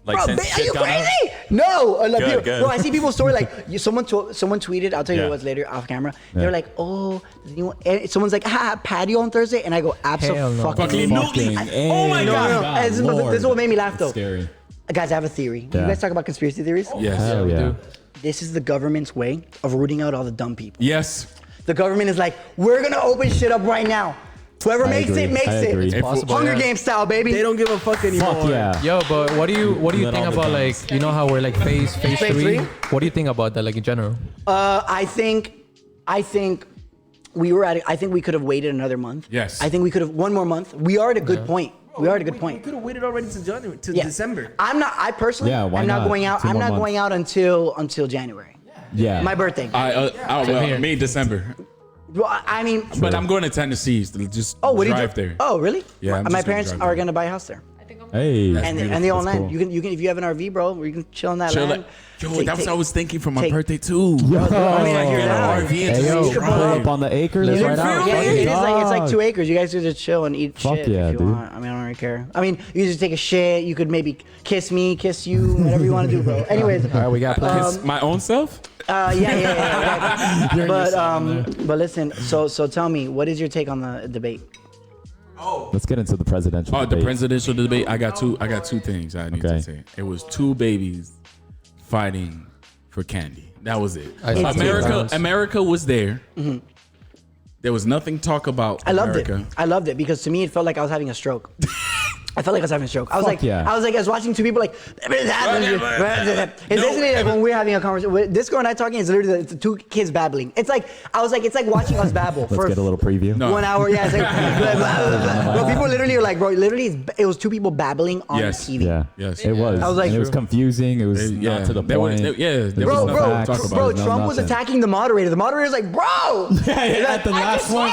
Like Bro, since are shit you gone out? crazy? No, like, Good, bro, good. I see people's story like someone tweeted. I'll tell you Yeah. what's later off camera. Yeah. They're like, oh, does anyone, and someone's like, patio on Thursday, and I go, Hell no. absolutely. Fucking Oh my No. This is what made me laugh though. Scary. Guys, I have a theory. Yeah. You guys talk about conspiracy theories? Yes. Hell yeah. do. This is the government's way of rooting out all the dumb people. Yes. The government is like, we're gonna open shit up right now. Whoever I makes agree. it, makes I it. agree. It's It's possible, Hunger yeah. Games style, baby. They don't give a fuck anymore. Fuck yeah. Yo, but what do you Let think all the about guns. like you know how we're like phase Phase three? three? What do you think about that like in general? I think we were at. I think we could have waited another month. Yes. I think we could have one more month. We are at a good point. We are at a good We point. could have waited already to January, to Yeah. December. I personally, Yeah, why I'm not not? going out. 2 I'm more not months. going out until January. Yeah. My birthday. here. Me December. Well, I mean, But I'm going to Tennessee. Just oh, what do you drive do? there. Oh, really? Yeah, I'm My just gonna parents drive are there. gonna buy a house there. I think I'm Hey. And beautiful. they own That's land. cool. You can if you have an RV, bro, you can chill on that Chill land. it. Yo, that's what I was thinking for my take- birthday too. I mean, I hear Get that. an RV and Hey, just yo, You should pull pull up on the acres Let's right ride out. out. Yeah, Fucking it's like dog. 2 acres. You guys could just chill and eat Fuck shit yeah, if you dude. want. I mean, I don't really care. I mean, you just take a shit. You could maybe kiss me, kiss you, whatever you want to do, bro. Anyways, All right, we got plans. Kiss my own self? yeah. But listen. So tell me, what is your take on the debate? Let's get into the presidential Oh, the debate. presidential debate. I got two things I need Okay. to say. It was two babies fighting for candy. That was it. I saw two. America was there. There was nothing talk about I loved America. it. I loved it because to me it felt like I was having a stroke. I felt like I was having a stroke. I was Fuck like, yeah. I was watching two people like. It's basically like when we're having a conversation. This girl and I talking is literally the two kids babbling. It's like it's like watching us babble Let's for get a little preview. No. 1 hour. Yeah, it's like, bro, people literally are like, bro, literally it was two people babbling on Yes. TV. Yeah. Yes. It was. I was like- And it was confusing. It was Yeah. not to the There was- point. there- yeah, there There was was Bro, no nothing facts. to talk about. bro, No Trump was nothing. attacking the moderator. The moderator's like, bro. At the last one.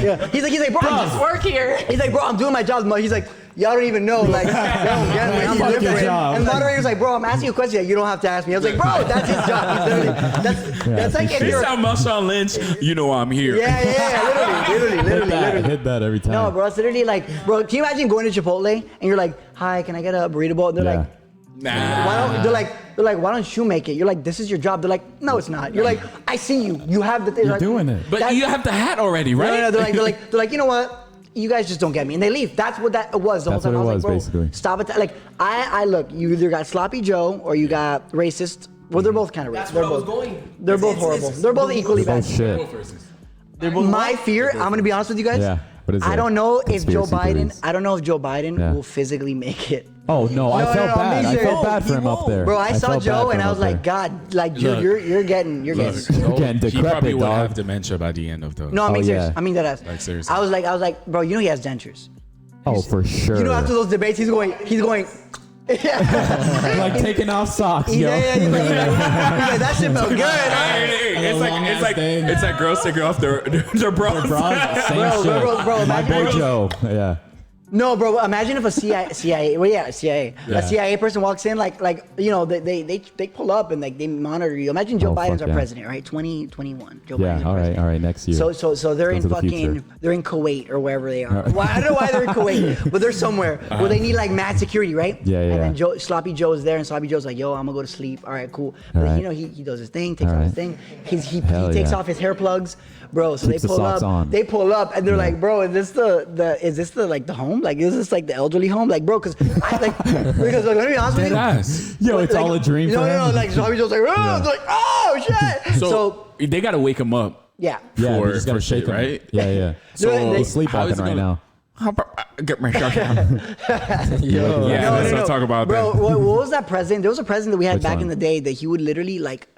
Yeah. He's like, bro, I'm just work here. He's like, bro, I'm doing my job. He's like, y'all don't even know. Like, y'all don't get me. He's Fuck your different. job. And the moderator's like, bro, I'm asking you a question that you don't have to ask me. I was like, bro, that's his job. He's literally, that's like if This you're. sound Marshawn Lynch. You know I'm here. Yeah, literally. Hit that every time. No, bro, it's literally like, bro, can you imagine going to Chipotle and you're like, hi, can I get a burrito bowl? And they're Yeah. like, Nah. why don't, they're like, why don't you make it? You're like, this is your job. They're like, no, it's not. You're like, I see you. You have the thing. You're doing it. But you have the hat already, right? No, they're like, you know what? You guys just don't get me, and they leave. That's what that was the whole That's time. what it I was was, like, bro, basically. stop it. Like, I look. You either got sloppy Joe or you got racist. Well, they're both kind of racist. That's They're where I was both. going. They're both horrible. They're both equally They're bad. both shit. They're both My fear, I'm gonna be honest with you guys. Yeah. What is I it? don't know if Joe Conspiracy Biden. theories. I don't know if Joe Biden Yeah. will physically make it. Oh no, I felt no, bad. me I too. felt bad for He him up won't. there. Bro, I saw felt bad Joe for and him I was up like, there. God, like Look. you're getting. You're getting He probably decrepit, will have dog. dementia by the end of the. No, I mean Oh, serious. yeah. I mean that ass. Like, seriously. I was like, bro, you know he has dentures. Oh, for sure. You know, after those debates, he's going. Yeah. like taking off socks, yo. Yeah, he's like, that shit felt good. It's like girls taking off their bras. Same Bro, shit. bro, My imagine- boy Joe. Yeah. No, bro. Imagine if a CIA, well, yeah, CIA, Yeah. a CIA person walks in, like you know, they pull up and like they monitor you. Imagine Joe Oh, Biden's fuck our yeah. president, right? 2021. Joe Biden's Yeah. our All right. president. All right. Next year. So they're in Into the fucking future. they're in Kuwait or wherever they are. Well, I don't know why they're in Kuwait, but they're somewhere where they need like mad security, right? Yeah, yeah. And then Sloppy Joe's there, and Sloppy Joe's like, "Yo, I'm gonna go to sleep. All right, cool." But All right. you know, he does his thing, takes All off his right. thing. He Hell takes yeah. off his hair plugs, bro. So Keeps they the pull socks up. on. They pull up, and they're Yeah. like, "Bro, is this the like the home? Like, is this like the elderly home? Like, bro, because because like, let me be honest with you." Ass. Yo, it's all a dream for him. No, like Sloppy Joe's like, "Oh," it's like, "Oh shit." So they gotta wake him up. Yeah. Yeah, for- you just gotta for shake shit, him, right? Yeah, yeah. So He's sleepwalking right now. Get my shot. Yeah, No, that's what I'm talking about. Bro, then. what was that president? There was a president that we had Which back one? in the day that he would literally like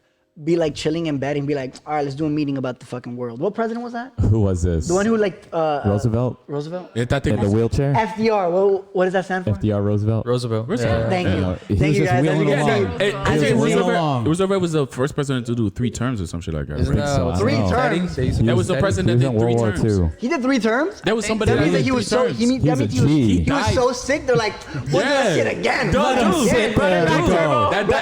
be like chilling in bed and be like, all right, let's do a meeting about the fucking world. What president was that? Who was this? The one who like Roosevelt Roosevelt? That thing in the was- wheelchair. FDR. What does that stand for? FDR Roosevelt. Roosevelt. Roosevelt. Thank you. He Thank was you just guys. wheeling As you can along. see, Hey, as I you think can see- along. Roosevelt was the first president to do 3 terms or some shit like that. Isn't Right? that so. what's Three it called? terms? Teddy? That was the He president was that in did 3 World War terms. II. He did 3 terms? That was somebody That that means that did he 3 was so terms. that means He's he a was, G. he was died. so sick. They're like, we'll do that Yeah. shit again. Duh, We'll do dude. it again. There you go. That- He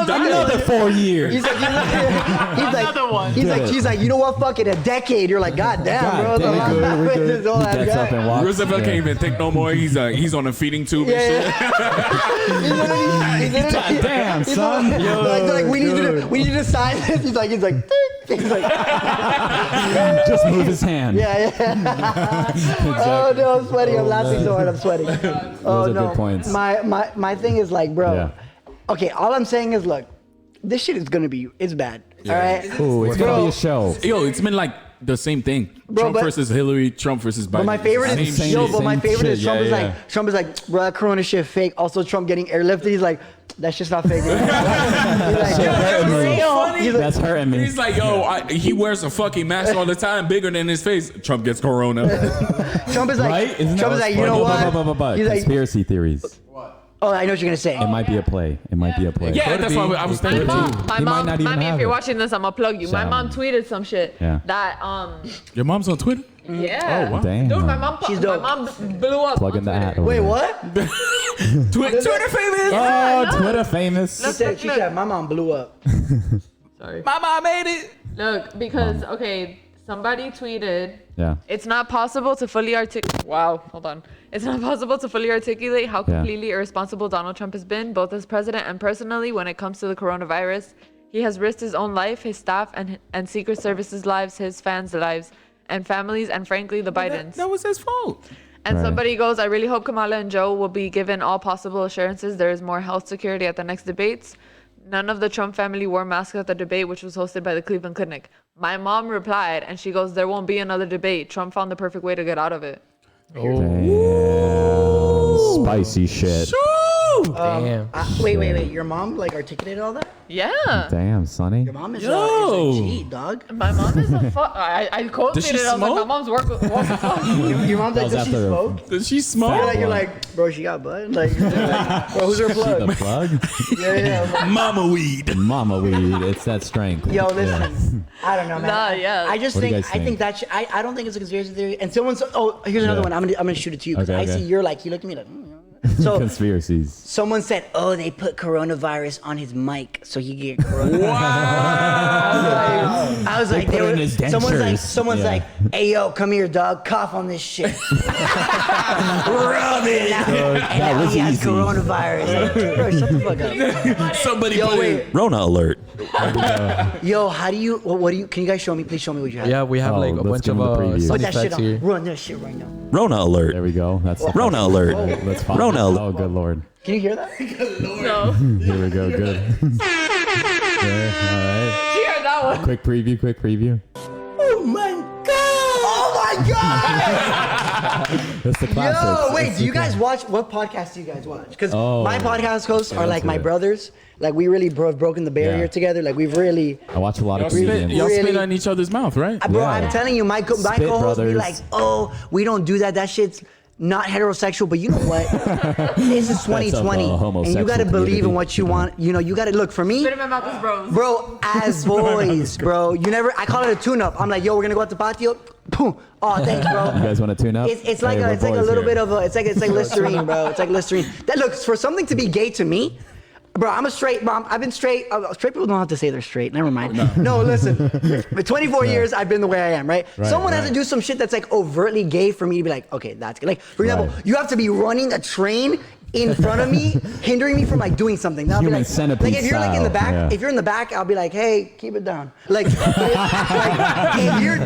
died. Another 4 years. He's like, Another one. he's like, you know what? Fuck it, a decade. You're like, God damn, God bro. damn, we're good. This is all He I've gets got. up and walks. Roosevelt Yeah. can't even think no more. He's on a feeding tube Yeah, and shit. He's literally- God damn, he's son. like, we need you to sign this. He's like, he's like, Just move his hand. yeah. Oh no, I'm sweating. I'm laughing so hard. I'm sweating. Oh are no. good points. My thing is like, bro. Yeah. Okay, all I'm saying is, look, this shit is gonna be. It's bad. All right. Ooh, it's gonna be a show. Yo, it's been like the same thing. Bro, Trump but- versus Hillary, Trump versus Biden. But my favorite Same is shit. but my Same favorite is shit, Trump yeah, is yeah. like Trump is like, bro, that Corona shit fake. Also, Trump getting airlifted. He's like, that shit's not fake. He's like, hurting me. He's like, That's hurting me. He's like, yo, he wears a fucking mask all the time, bigger than his face. Trump gets corona. Trump is like, Right? Isn't Trump is like, you know what? He's like, Conspiracy theories. oh, I know what you're gonna say. It might be a play. It might be a play. Yeah, that's what I was My thinking mom, too. my He might mom, not even mommy, have if you're it. watching this, I'm gonna plug you. My Shout mom out. tweeted some shit Yeah. that Your mom's on Twitter? yeah. Oh, wow. Damn. Dude, my mom, She's my dope. mom blew up. Plug on in the Twitter. hat. over Wait, there. what? Twitter famous? Oh, Twitter famous. She said, my mom blew up. Sorry. My mom made it. Look, because okay, somebody tweeted. Yeah. It's not possible to fully articulate. Wow, hold on. It's not possible to fully articulate how completely irresponsible Donald Trump has been, both as president and personally, when it comes to the coronavirus. He has risked his own life, his staff, and Secret Service's lives, his fans' lives, and families, and frankly, the Bidens. That was his fault. And Right. somebody goes, I really hope Kamala and Joe will be given all possible assurances there is more health security at the next debates. None of the Trump family wore masks at the debate, which was hosted by the Cleveland Clinic. My mom replied, and she goes, there won't be another debate. Trump found the perfect way to get out of it. Damn. Spicy shit. Damn. Wait. Your mom like articulated all that? Yeah. Damn, Sonny. Your mom is Yo. a G, dog. My mom is a fuck. I quoted Does she it. I was like, my smoke? mom's work. Your mom's like, was does she after the- smoke? Does she smoke? You're like, bro, she got butt. Like, bro, who's her The plug? plug? Yeah. Mama weed. Mama weed. It's that strength. Yo, Yeah. listen. I don't know, man. Nah, yeah. I just What do you think guys I think think? that I don't think it's a conspiracy theory. And someone's here's another Yeah. one. I'm gonna shoot it to you because Okay, I okay. see you're like he looked at me like. So Conspiracies. someone said, "Oh, they put coronavirus on his mic so he could get coronavirus." I was like, put it in his dentures. someone's Yeah. like, "Hey, yo, come here, dog. Cough on this shit. Rub it out." And now was he has easy. coronavirus. Like, bro, shut the fuck up. Somebody Yo, put wait. it. Rona alert. Yo, how do you? What do you? Can you guys show me? Please show me what you have. Yeah, we have Oh, like a let's bunch give of him the preview. Put sound that shit effects on. here. Run that shit right now. Rona alert. There we go. That's the Rona alert. Let's find Rona it. alert. Oh, good lord. Can you hear that? No. Here we go. Good. Okay, all right. She heard that one. Quick preview. Oh my god! Oh my god! That's the classic. Yo, wait, do you guys watch, what podcast do you guys watch? Because Oh. my podcast hosts are like that's my it. brothers. Like, we really have broken the barrier Yeah. together. Like, we've really, I watch a lot of Y'all comedians. spit Really? on each other's mouth, right? bro, Yeah. I'm telling you, my Spit co-hosts be brothers. like, oh, we don't do that. That shit's not heterosexual. But you know what? This is 2020. of the And you homosexual got to believe in community. what you want. You know, you got to look for me. Spit in my mouth is bros. Bro, as boys, bro. I call it a tune-up. I'm like, yo, we're gonna go out to patio. Boom. Oh, thanks, bro. You guys want to tune up? It's like Hey, a, we're it's like a boys little here. bit of a, it's like Listerine, bro. It's like Listerine. That looks, for something to be gay to me, bro, I'm a straight, bro, I've been straight. Straight people don't have to say they're straight. Never mind. No, listen. For 24 years, I've been the way I am, right? Someone has to do some shit that's like overtly gay for me to be like, okay, that's good. Like, for example, Right. you have to be running a train in front of me, hindering me from like doing something. Then I'll be Human like, centipede if you're like in the style, back, yeah. if you're in the back, I'll be like, hey, keep it down. Like, if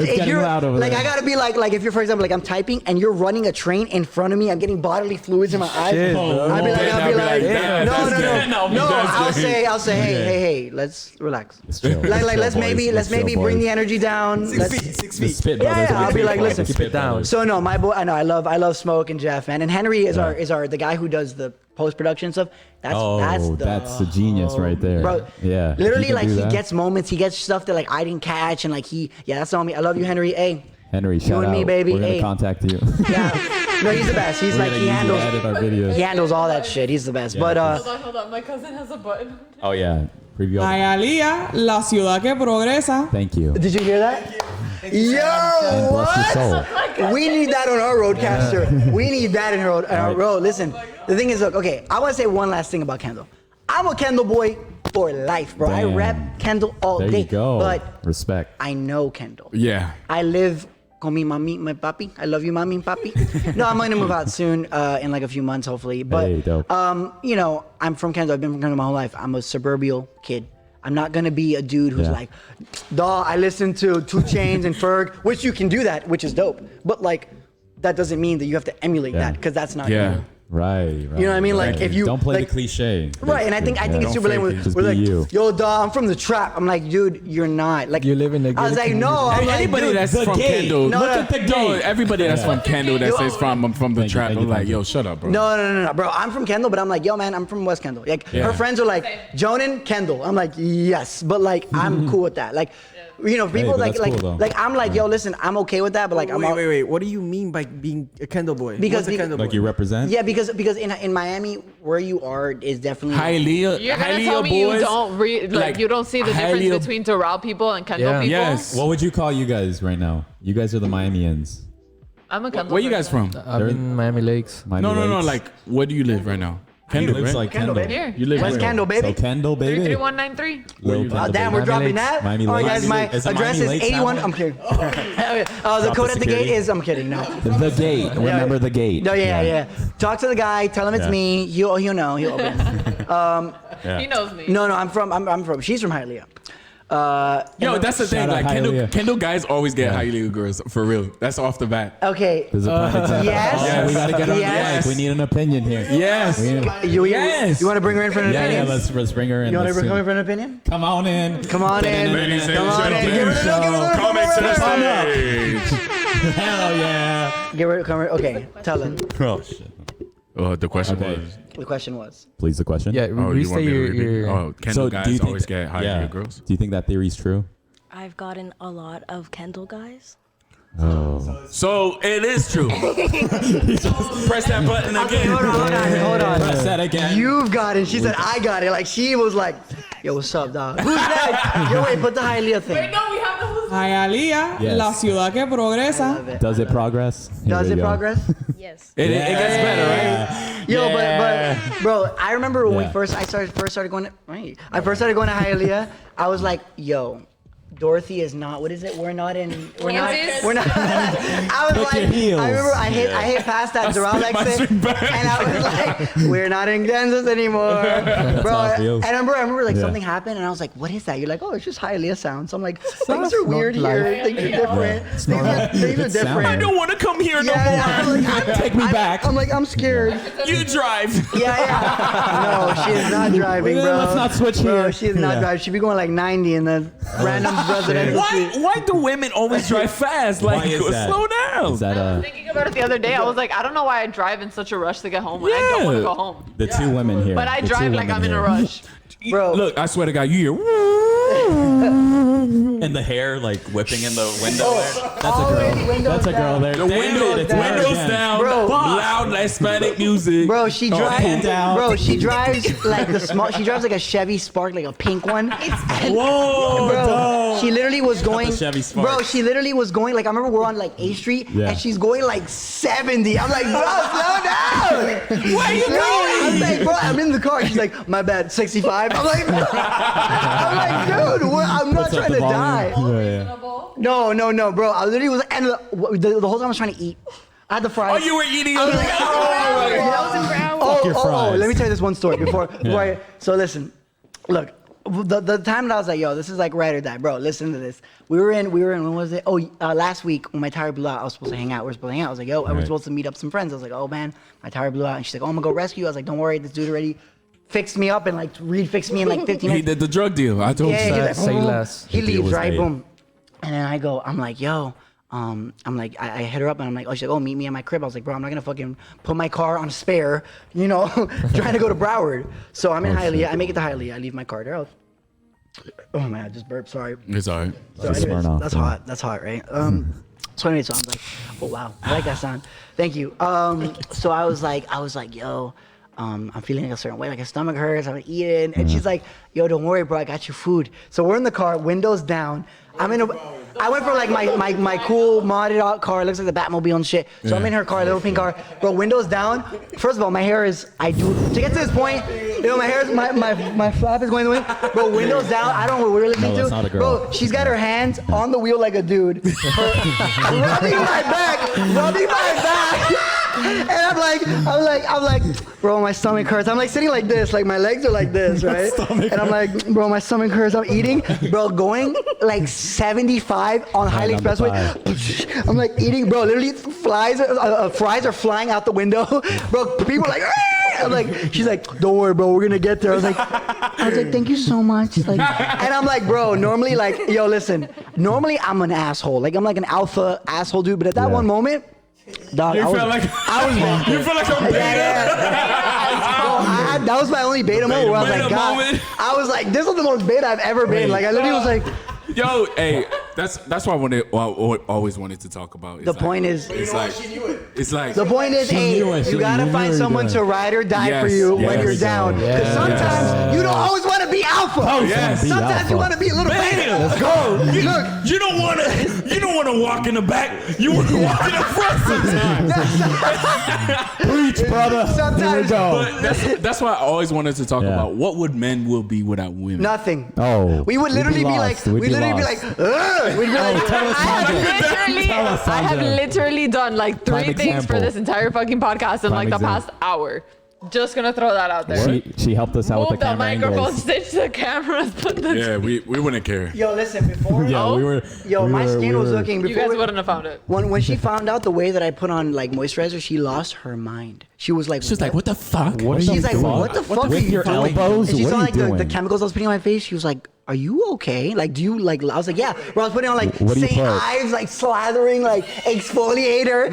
It's getting you're loud over like, there. I gotta be like if you're, for example, like I'm typing and you're running a train in front of me, I'm getting bodily fluids in my eyes. Shit, bro. I'll be like, damn, no, that's good. no. That's good. I'll say, hey, let's relax. Let's chill. Like, let's chill, maybe, boys. let's maybe chill, bring boys. the energy down. Let's- The Spit Yeah, Brothers. yeah, I'll be like, listen, The keep it down. So no, my boy, I know, I love Smoke and Jeff, man, and Henry is our the guy who does the post production stuff. That's the genius right there. Bro, Yeah. literally, If you like can do he that. gets moments, he gets stuff that like I didn't catch, and like that's on me. I love you, Henry. Hey, Henry, shout and me, out. baby. We're gonna Hey. contact you. yeah, no, he's the best. He's We're like gonna he use you to handles edit our videos. he handles all that shit. He's the best. Yeah, But Hold on. My cousin has a button. Oh yeah. Preview. Hialeah, la ciudad que progresa. Thank you. did you hear that? And Yo, bless your soul. we need that on our roadcaster. We need that in our road. Listen, the thing is, look, okay, I want to say one last thing about Kendall. I'm a Kendall boy for life, bro. I Damn. rep Kendall all There day. you go. But Respect. I know Kendall. Yeah. I live con mi mami, my papi. I love you, mami and papi. No, I'm gonna move out soon, in like a few months, hopefully. But Hey, dope. you know, I'm from Kendall. I've been from Kendall my whole life. I'm a suburban kid. I'm not gonna be a dude who's Yeah. like, dawg, I listen to 2 Chainz and Ferg, which you can do that, which is dope. But like, that doesn't mean that you have to emulate Yeah. that, because that's not Yeah. you. Right. You know what I mean? Like, if you don't play like, the cliche. Right, and I think Yeah. it's super lame. Just We're be like, you. yo, dawg, I'm from the trap. I'm like, dude, you're not. Like, You live in the I was gated like, no, I'm like, Anybody dude, that's the from gate. Kendall, No, look no. at the gate. Everybody that's from Kendall that Yo. says from the Thank you, trap, thank I'm you, like, thank yo, you. shut up, bro. No, bro. I'm from Kendall, but I'm like, yo, man, I'm from West Kendall. Like, Yeah. her friends are like, Jonan, Kendall. I'm like, yes, but like, I'm cool with that. Like, you know, people but like, that's cool, though. like, I'm like, yo, listen, I'm okay with that, but like, I'm all, Wait. What do you mean by being a Kendall boy? Because- What's a Kendall Like boy? you represent? yeah, because in Miami, where you are is definitely. Hialeah, You're gonna Hialeah tell me boys, you don't like, you don't see the difference Hialeah- between Doral people and Kendall Yeah. people? Yes. What would you call you guys right now? You guys are the Miamians. I'm a Kendall. Where you guys person. from? I'm in Miami Lakes. Miami No, Lakes. like, where do you live right now? He Kendall, lives right? like Kendall, Kendall. baby. Here. You live West where? Kendall, baby. So Kendall, baby. 33193. Little you live? Oh, Kendall, damn, baby. we're dropping Lakes. that. Miami Oh, Lakes. guys, my Is it address Miami is Lakes 81. now? I'm kidding. The Drop code the at the gate security. is. I'm kidding. No. The gate. Remember the gate. No, yeah. Talk to the guy. Tell him it's Yeah. me. He'll know. He'll open. He knows me. No, I'm from. She's from Hialeah. Yo, that's the thing. Shout out Like, Hialeah. Kendall guys always get Yeah. Hialeah girls, for real. That's off the bat. Okay. There's a prime example. Yes. Oh, we gotta get on Yes. the mic. We need an opinion here. Yes. We need- Yes. You want to bring her in for an Yeah, opinion? let's bring her in. You want to Let's bring her see. in for an opinion? Come on in. Come on in. Ladies and Come on in. gentlemen, Give her a little coming to the come up. stage. Hell yeah. Give her. Come here. Okay. Tell her. Oh shit. The question Okay. was. The question was. Please, the question. Yeah, Oh, you want restate me to your, repeat? your Oh, Kendall So, guys do you think always get Hialeah girls. Do you think that theory's true? I've gotten a lot of Kendall guys. Oh. So it is true. Press that button again. Hold on. Press that again. You've got it. She said, I got it. Like, she was like, yo, what's up, dog? Who's next? Yo, wait, put the Hialeah thing. Wait, no, we have the who's Hialeah, Yes. la ciudad que I progresa. love it. Does it progress? Here Does we it go. progress? Yes. It gets better, right? Yo, Yeah. but bro, I remember when Yeah. I started going to Hialeah. I was like, yo, Dorothy is not. What is it? We're not. Kansas? We're not. I was Pick like, your heels. I remember I hit past that Doral exit, and I was like, we're not in Kansas anymore, bro. how it feels. And I remember like Yeah. something happened, and I was like, what is that? You're like, oh, it's just Hialeah sound. So I'm like, things are not weird here. life. Things are different. It's Things not are a good sound. different. I don't want to come here Take me back. I'm like, I'm scared. You drive. Yeah. No, she is not driving, bro. Let's not switch Bro, here. she is not Yeah. driving. She'd be going like 90 in the random residential street. Why do women always drive fast? Like, Why is that? slow down. Is that Thinking about it the other day, I was like, I don't know why I drive in such a rush to get home when I don't want to go home. the two women here? But I The two drive like women I'm in a here. rush. Bro. Look, I swear to God, you hear. And the hair like whipping in the window there. That's a girl. That's a girl there. The Damn windows it, it's down, her windows again. down, Bro. loud Hispanic music. Bro, she drives. hand down. Bro, she drives like the small. She drives like a Chevy Spark, like a pink one. Whoa, Bro, dog. she literally was going. Chevy Spark. Bro, she literally was going. Like I remember we're on like A Street, Yeah. and she's going like 70. I'm like, bro, slow down. Where are you going? I'm like, bro, I'm in the car. She's like, my bad, 65. I'm like, dude, I'm not Puts up trying the to volume. die. Yeah, yeah. No, bro. I literally was, and the whole time I was trying to eat. I had the fries. Oh, you were eating. I was like, Fuck your fries. let me tell you this one story before so listen, look, the time that I was like, yo, this is like ride or die, bro, listen to this. We were in, when was it? Last week when my tire blew out, I was supposed to hang out. I was like, yo, I was supposed to meet up some friends. I was like, oh man, my tire blew out. And she's like, oh, I'm gonna go rescue you. I was like, don't worry, this dude already fixed me up and like refixed me in like 15 He minutes. did the drug deal. I told Yeah, you. he's like, Say boom, boom. less. He The deal leaves, was right? made. Boom. And then I'm like, yo, I'm like, I hit her up and I'm like, oh, she's like, oh, meet me at my crib. I was like, bro, I'm not gonna fucking put my car on a spare, trying to go to Broward. So I'm in Hialeah. I make it to Hialeah. I leave my car there. Oh man, I just burped. Sorry. It's all right. So Just anyways, Smirnoff, that's yeah. hot. That's hot, right? So anyways, so I was like, oh wow, I like that sound. Thank you. So I was like, yo, I'm feeling like a certain way, like my stomach hurts, I'm eating, and she's like, yo, don't worry, bro, I got you food. So we're in the car, windows down. I went for like my cool modded out car. It looks like the Batmobile and shit. So I'm in her car, little pink car. Bro, windows down. First of all, my hair is, to get to this point, my hair is, my flap is going the wind. Bro, windows down. I don't know what we're listening No, to. that's not a girl. Bro, she's got her hands on the wheel like a dude. rubbing my back. And I'm like, bro, my stomach hurts. I'm like sitting like this, like my legs are like this, right? And I'm like, bro, my stomach hurts. I'm eating, bro, going like 75 on Highway number Expressway. I'm like eating, bro. Literally, fries are flying out the window, bro. People are like, "Argh!" I'm like, she's like, don't worry, bro, we're gonna get there. I was like, thank you so much. Like, and I'm like, bro, normally, like, yo, listen, normally I'm an asshole, like I'm like an alpha asshole dude, but at that Yeah. one moment. Dog, You I was, felt like I was you feel like a beta. Bro, that was my only beta moment where I was Beta like, God, moment. I was like, this is the most beta I've ever been. Like, I literally was like, Yo, hey, that's why I always wanted to talk about. the point is, It's like the point is, hey, knew it. you She gotta knew find it. someone to ride or die Yes, for you yes. when you're There we down. go. Because sometimes you don't always want to be alpha. yes. Sometimes you want to be a little beta. Let's go. Look, You don't want to walk in the back. You want to walk in the front sometimes. Preach, brother. Sometimes- Here we go. But that's why I always wanted to talk Yeah. about what would men will be without women. nothing. Oh, We would we'd literally be like, lost. We'd be like, lost. ugh. We'd be like, tell us, Sandra. Tell us, I have Sandra. literally done like three Prime things for example. this entire fucking podcast in Prime like the example. past hour. Just gonna throw that out there. She helped us out Move with the the camera microphone, angles. stitch the cameras, put the. Yeah, we wouldn't care. yo, listen, before, Yeah, we were. yo, we my were- skin we was were- looking, You before guys we- wouldn't have found it. when she found out the way that I put on like moisturizer, she lost her mind. She was like, She's like, what the fuck? What are She's you like, doing? what the fuck are With you your doing? elbows? And she What saw are you like the doing? chemicals I was putting on my face. She was like, are you okay? Like, do you like? I was like, yeah. Bro, I was putting on like What do you St. put? Ives, like slathering, like exfoliator.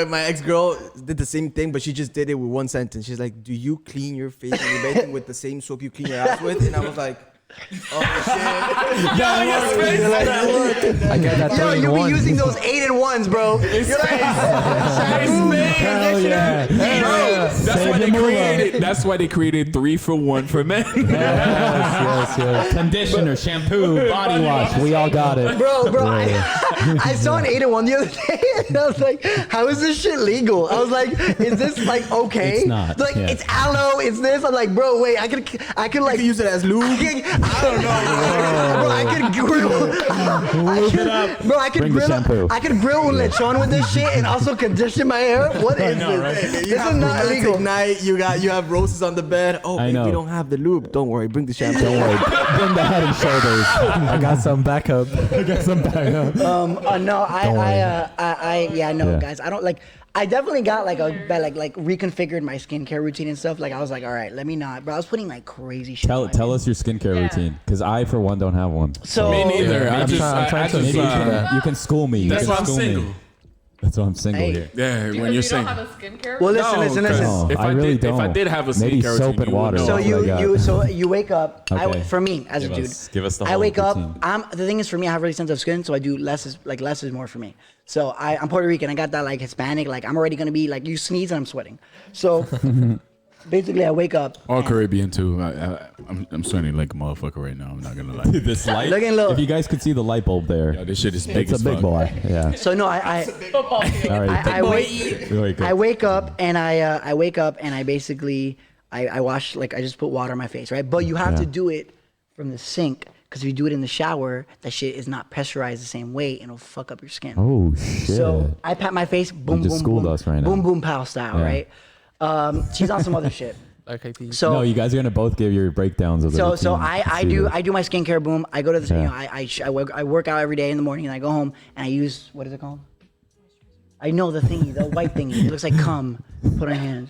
My ex girl did the same thing, but she just did it with one sentence. She's like, "Do you clean your face when you're bathing with the same soap you clean your ass with?" And I was like, I get that. Yo, you be using those 8-in-1s, bro. Hell yeah. That's why they created 3 for 1 for men. Yes. Conditioner, shampoo, body wash. We all got it. Bro, I saw an 8-in-1 the other day, and I was like, how is this shit legal? I was like, is this like okay? It's not, Like, yeah. it's aloe, it's this. I'm like, bro, wait, I could like use it as lube. I don't know. Bro, I could grill. Bro, I could Bring the grill. shampoo. I could grill un lechon with this shit and also condition my hair. What is this? This is not legal. Night, you have roses on the bed. Oh, I know. we don't have the lube. Don't worry, bring the shampoo. Don't worry. Bring the head and shoulders. I got some backup. No, Yeah. guys. I don't like. I definitely got like reconfigured my skincare routine and stuff. Like I was like, all right, let me not. But I was putting like crazy shit. Tell us your skincare routine, because I for one don't have one. So Me neither. Yeah, I'm just. Maybe you can school me. That's You why can I'm school me. single. That's why I'm single Hey. here. Yeah, when you're single. a skincare. Well, listen. No, If I I really did- if I don't. did have a Maybe skincare soap routine, and you would water. know. So That's what I got. you wake up. Okay. For me as a dude, Give us the I whole wake routine. up. The thing is, for me, I have really sensitive skin, so I do less is more for me. So I'm Puerto Rican. I got that like Hispanic. Like I'm already gonna be like, you sneeze and I'm sweating. So basically, I wake up. Or Caribbean too. I'm sweating like a motherfucker right now. I'm not gonna lie. This light. Looking low. If you guys could see the light bulb there, Yo, this shit is big it's as a big fuck. boy. Yeah. So no, All right. I wake up and I basically I wash, like I just put water on my face, right? But you have Yeah. to do it from the sink, because if you do it in the shower, that shit is not pressurized the same way and it'll fuck up your skin. Oh shit. So I pat my face, boom, just boom, schooled boom, us right now. boom, boom, pow style, Yeah. right? She's on some other shit. RKP. So No, you guys are gonna both give your breakdowns of the so routine. I See do this. my skincare boom. I go to the Yeah. I work out every day in the morning and I go home and I use, what is it called? I know the thingy, the white thingy. It looks like cum. Put on your hands.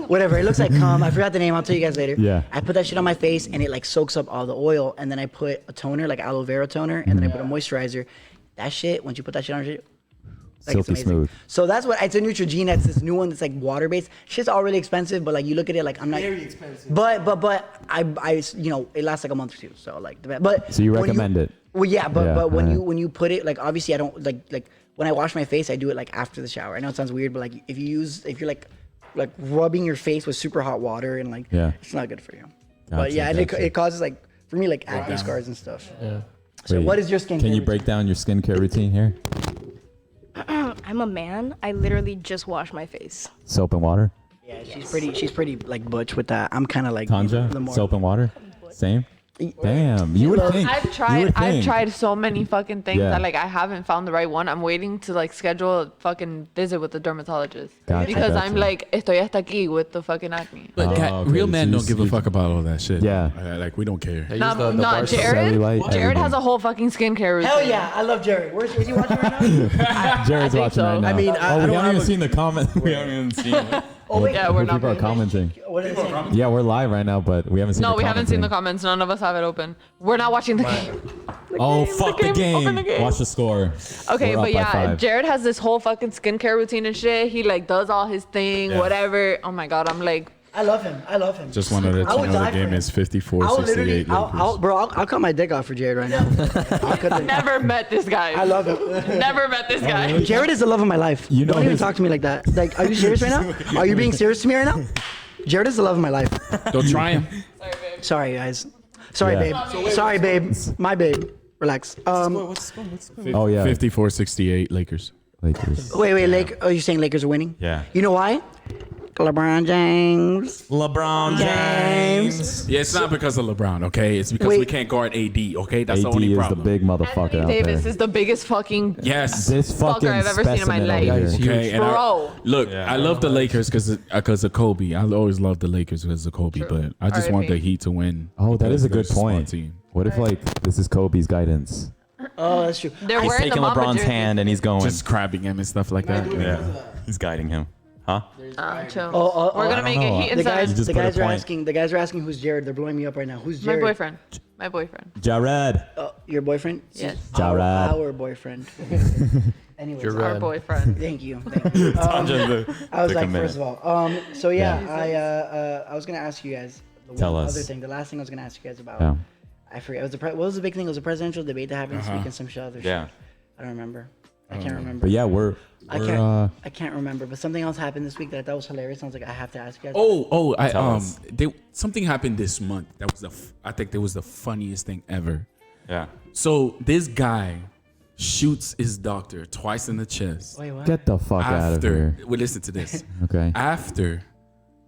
Whatever. It looks like cum. I forgot the name. I'll tell you guys later. Yeah. I put that shit on my face and it like soaks up all the oil, and then I put a toner, like aloe vera toner, and then I put a moisturizer. That shit, once you put that shit on your shit, like, it's Silky amazing. smooth. So that's what it's a Neutrogena. It's this new one that's like water based. Shit's all really expensive, but like you look at it like I'm not Very expensive. But I you know, it lasts like a month or two. So like but So you when recommend it? Well, yeah, but Yeah, when alright. you put it, like obviously I don't like when I wash my face, I do it like after the shower. I know it sounds weird, but like if you're like rubbing your face with super hot water and like Yeah. it's not good for you. But Gotcha, yeah, and gotcha. it causes like for me like acne scars and stuff. Yeah. So Wait, what is your skincare? Can you routine? break down your skincare routine here? I'm a man. I literally just wash my face. Soap and water. Yeah, she's pretty like butch with that. I'm kind of like Tanja, the more- soap and water. Same. Damn, you would think. I've you tried. would I've think. tried so many fucking things Yeah. that like I haven't found the right one. I'm waiting to like schedule a fucking visit with the dermatologist Gotcha, because I'm gotcha. like estoy hasta aquí with the fucking acne. But okay, real so men you don't s- give a you- fuck about all that shit. Yeah. Like we don't care. I use Not, the not bar soap. Jared. Cellulite, Jared has everything. a whole fucking skincare routine. Hell yeah, I love Jerry. Is he watching right now? Jared's think watching so. right now. I mean, I we don't haven't have even a- seen the comment. We haven't even seen it. Oh wait, Yeah, we're not. People are commenting. what is it? Yeah, we're live right now, but we haven't seen. No, the we haven't seen the commenting. comments. None of us have it open. We're not watching the game. Oh, fuck the game. Open the game. Watch the score. Okay, We're but up by yeah, 5. Jared has this whole fucking skincare routine and shit. He like does all his thing, Yeah. whatever. Oh my god, I'm like, I love him. Just wanted to I let you would know die the for game him. is 54 I'll literally, 68 I'll cut my dick out for Jared right now. I'll cut the, never met this guy. I love him. Never met this guy. Jared is the love of my life. You know Don't even his- talk to me like that. Like, are you serious right now? Are you being serious to me right now? Jared is the love of my life. Don't try him. Sorry, guys. Sorry, Yeah. babe. Sorry, babe. My babe. Relax. What's the score? Oh yeah. 54 68 Lakers. Lakers. Wait. Oh, you're saying Lakers are winning? Yeah. You know why? LeBron James. LeBron James. Yeah, it's not because of LeBron, okay? It's because we Wait. can't guard AD, okay? That's AD the only is problem. the big motherfucker Anthony out Davis there. is the biggest fucking. Yes. This fucking I've ever seen in my specimen life. over Yeah, he's here. Okay, and Bro. look, I love the Lakers because of Kobe. I always loved the Lakers because of Kobe, but I just want RIP. the Heat to win. Oh, that because is a they're good smart point. Team. What if like this is Kobe's guidance? Oh, that's true. They're He's wearing the taking Mamba LeBron's jersey. hand and he's going. Just crabbing him and stuff like that. yeah. He's guiding him. Huh? Chill. I We're gonna don't make know. it Heat The inside. guys, just the put a guys are point. asking. The guys are asking who's Jared. They're blowing me up right now. Who's My Jared? boyfriend. My boyfriend. Jared. Your boyfriend? Yes. Jared. Our boyfriend. Anyways, Jared. Our boyfriend. thank you. Thank you. I was like, minute. first of all, so yeah, I was gonna ask you guys. The Tell one us. Other thing, the last thing I was gonna ask you guys about Yeah. I forget. What was the big thing? It was a presidential debate that happened this week and some shit other shit. Yeah. I don't remember. I can't remember. But yeah, I can't remember. But something else happened this week that I thought was hilarious. I was like, I have to ask you guys. Something happened this month that was I think that was the funniest thing ever. Yeah. So this guy shoots his doctor twice in the chest. Wait, what? get the fuck out of here. Well, listen to this. Okay. After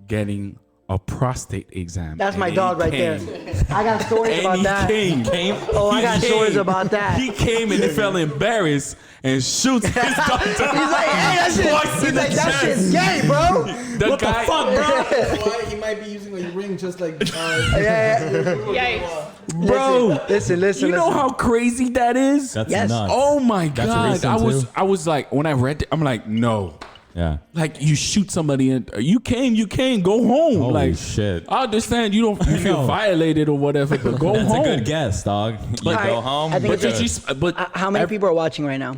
getting a prostate exam. That's my And dog he right came. there. I got stories And about he that. came. Oh, I He got stories about that. He came and he felt embarrassed and shoots his doctor. He's like, hey, that shit. Twice He's in the like, that chest. shit's gay, bro. What the fuck, bro? Why he might be using a ring just like. Yikes. Bro, Listen. you know how crazy that is? That's Yes. nuts. Oh my That's god! recent, too? I was like, when I read it, I'm like, no. Yeah. Like you shoot somebody and you came, go home. Holy like shit. I understand you don't feel know. violated or whatever, but go That's home. a good guess, dog. You Alright, go home. I think But it's how many ev- people are watching right now?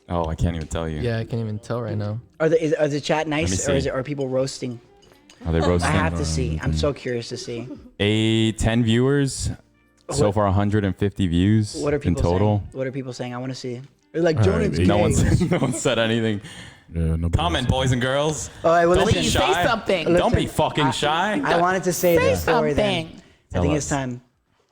Oh, I can't even tell you. Yeah, I can't even tell right now. Are the chat nice me or see. are people roasting? Are they roasting? I have to see. I'm so curious to see. 10 viewers. So What- far, 150 views What are in people total. saying? What are people saying? I want to see. They're like, Jonah's gay. No one said anything. Yeah, no Comment, boys and girls. All right, well, Don't be listen. shy. something. Don't be Listen, fucking shy. I wanted to say the story then. I Tell think us. it's time.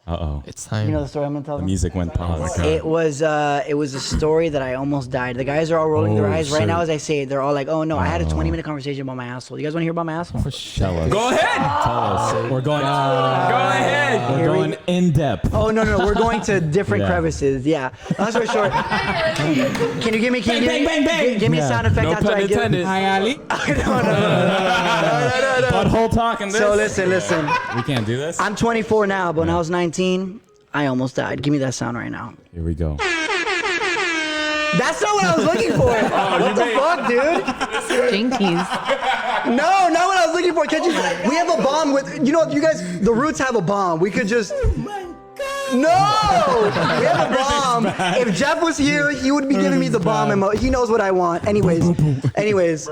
Uh-oh. It's time. You know the story I'm gonna tell The them? music went pause. It was a story that I almost died. The guys are all rolling their Oh, eyes right shit. now as I say it. They're all like, "Oh no, I had a 20-minute conversation about my asshole." You guys want to hear about my asshole? Tell us. Go ahead. Tell us. We're going. Go ahead. We're going in depth. Oh no, we're going to different Yeah. crevices. Yeah. Long story short, can you give me give me a Yeah. sound effect No after pun I give? intended. Hi, Ali. No. Butthole talking this. So listen. We can't do this. I'm 24 now, but when I was 19, I almost died. Give me that sound right now. Here we go. That's not what I was looking for. What the fuck, dude? Jinkies. No, not what I was looking for. Can't you? We have a bomb with, you guys, the Roots have a bomb. We could just. No! We have a bomb. If Jeff was here, he would be giving me the bomb. He knows what I want. Anyways.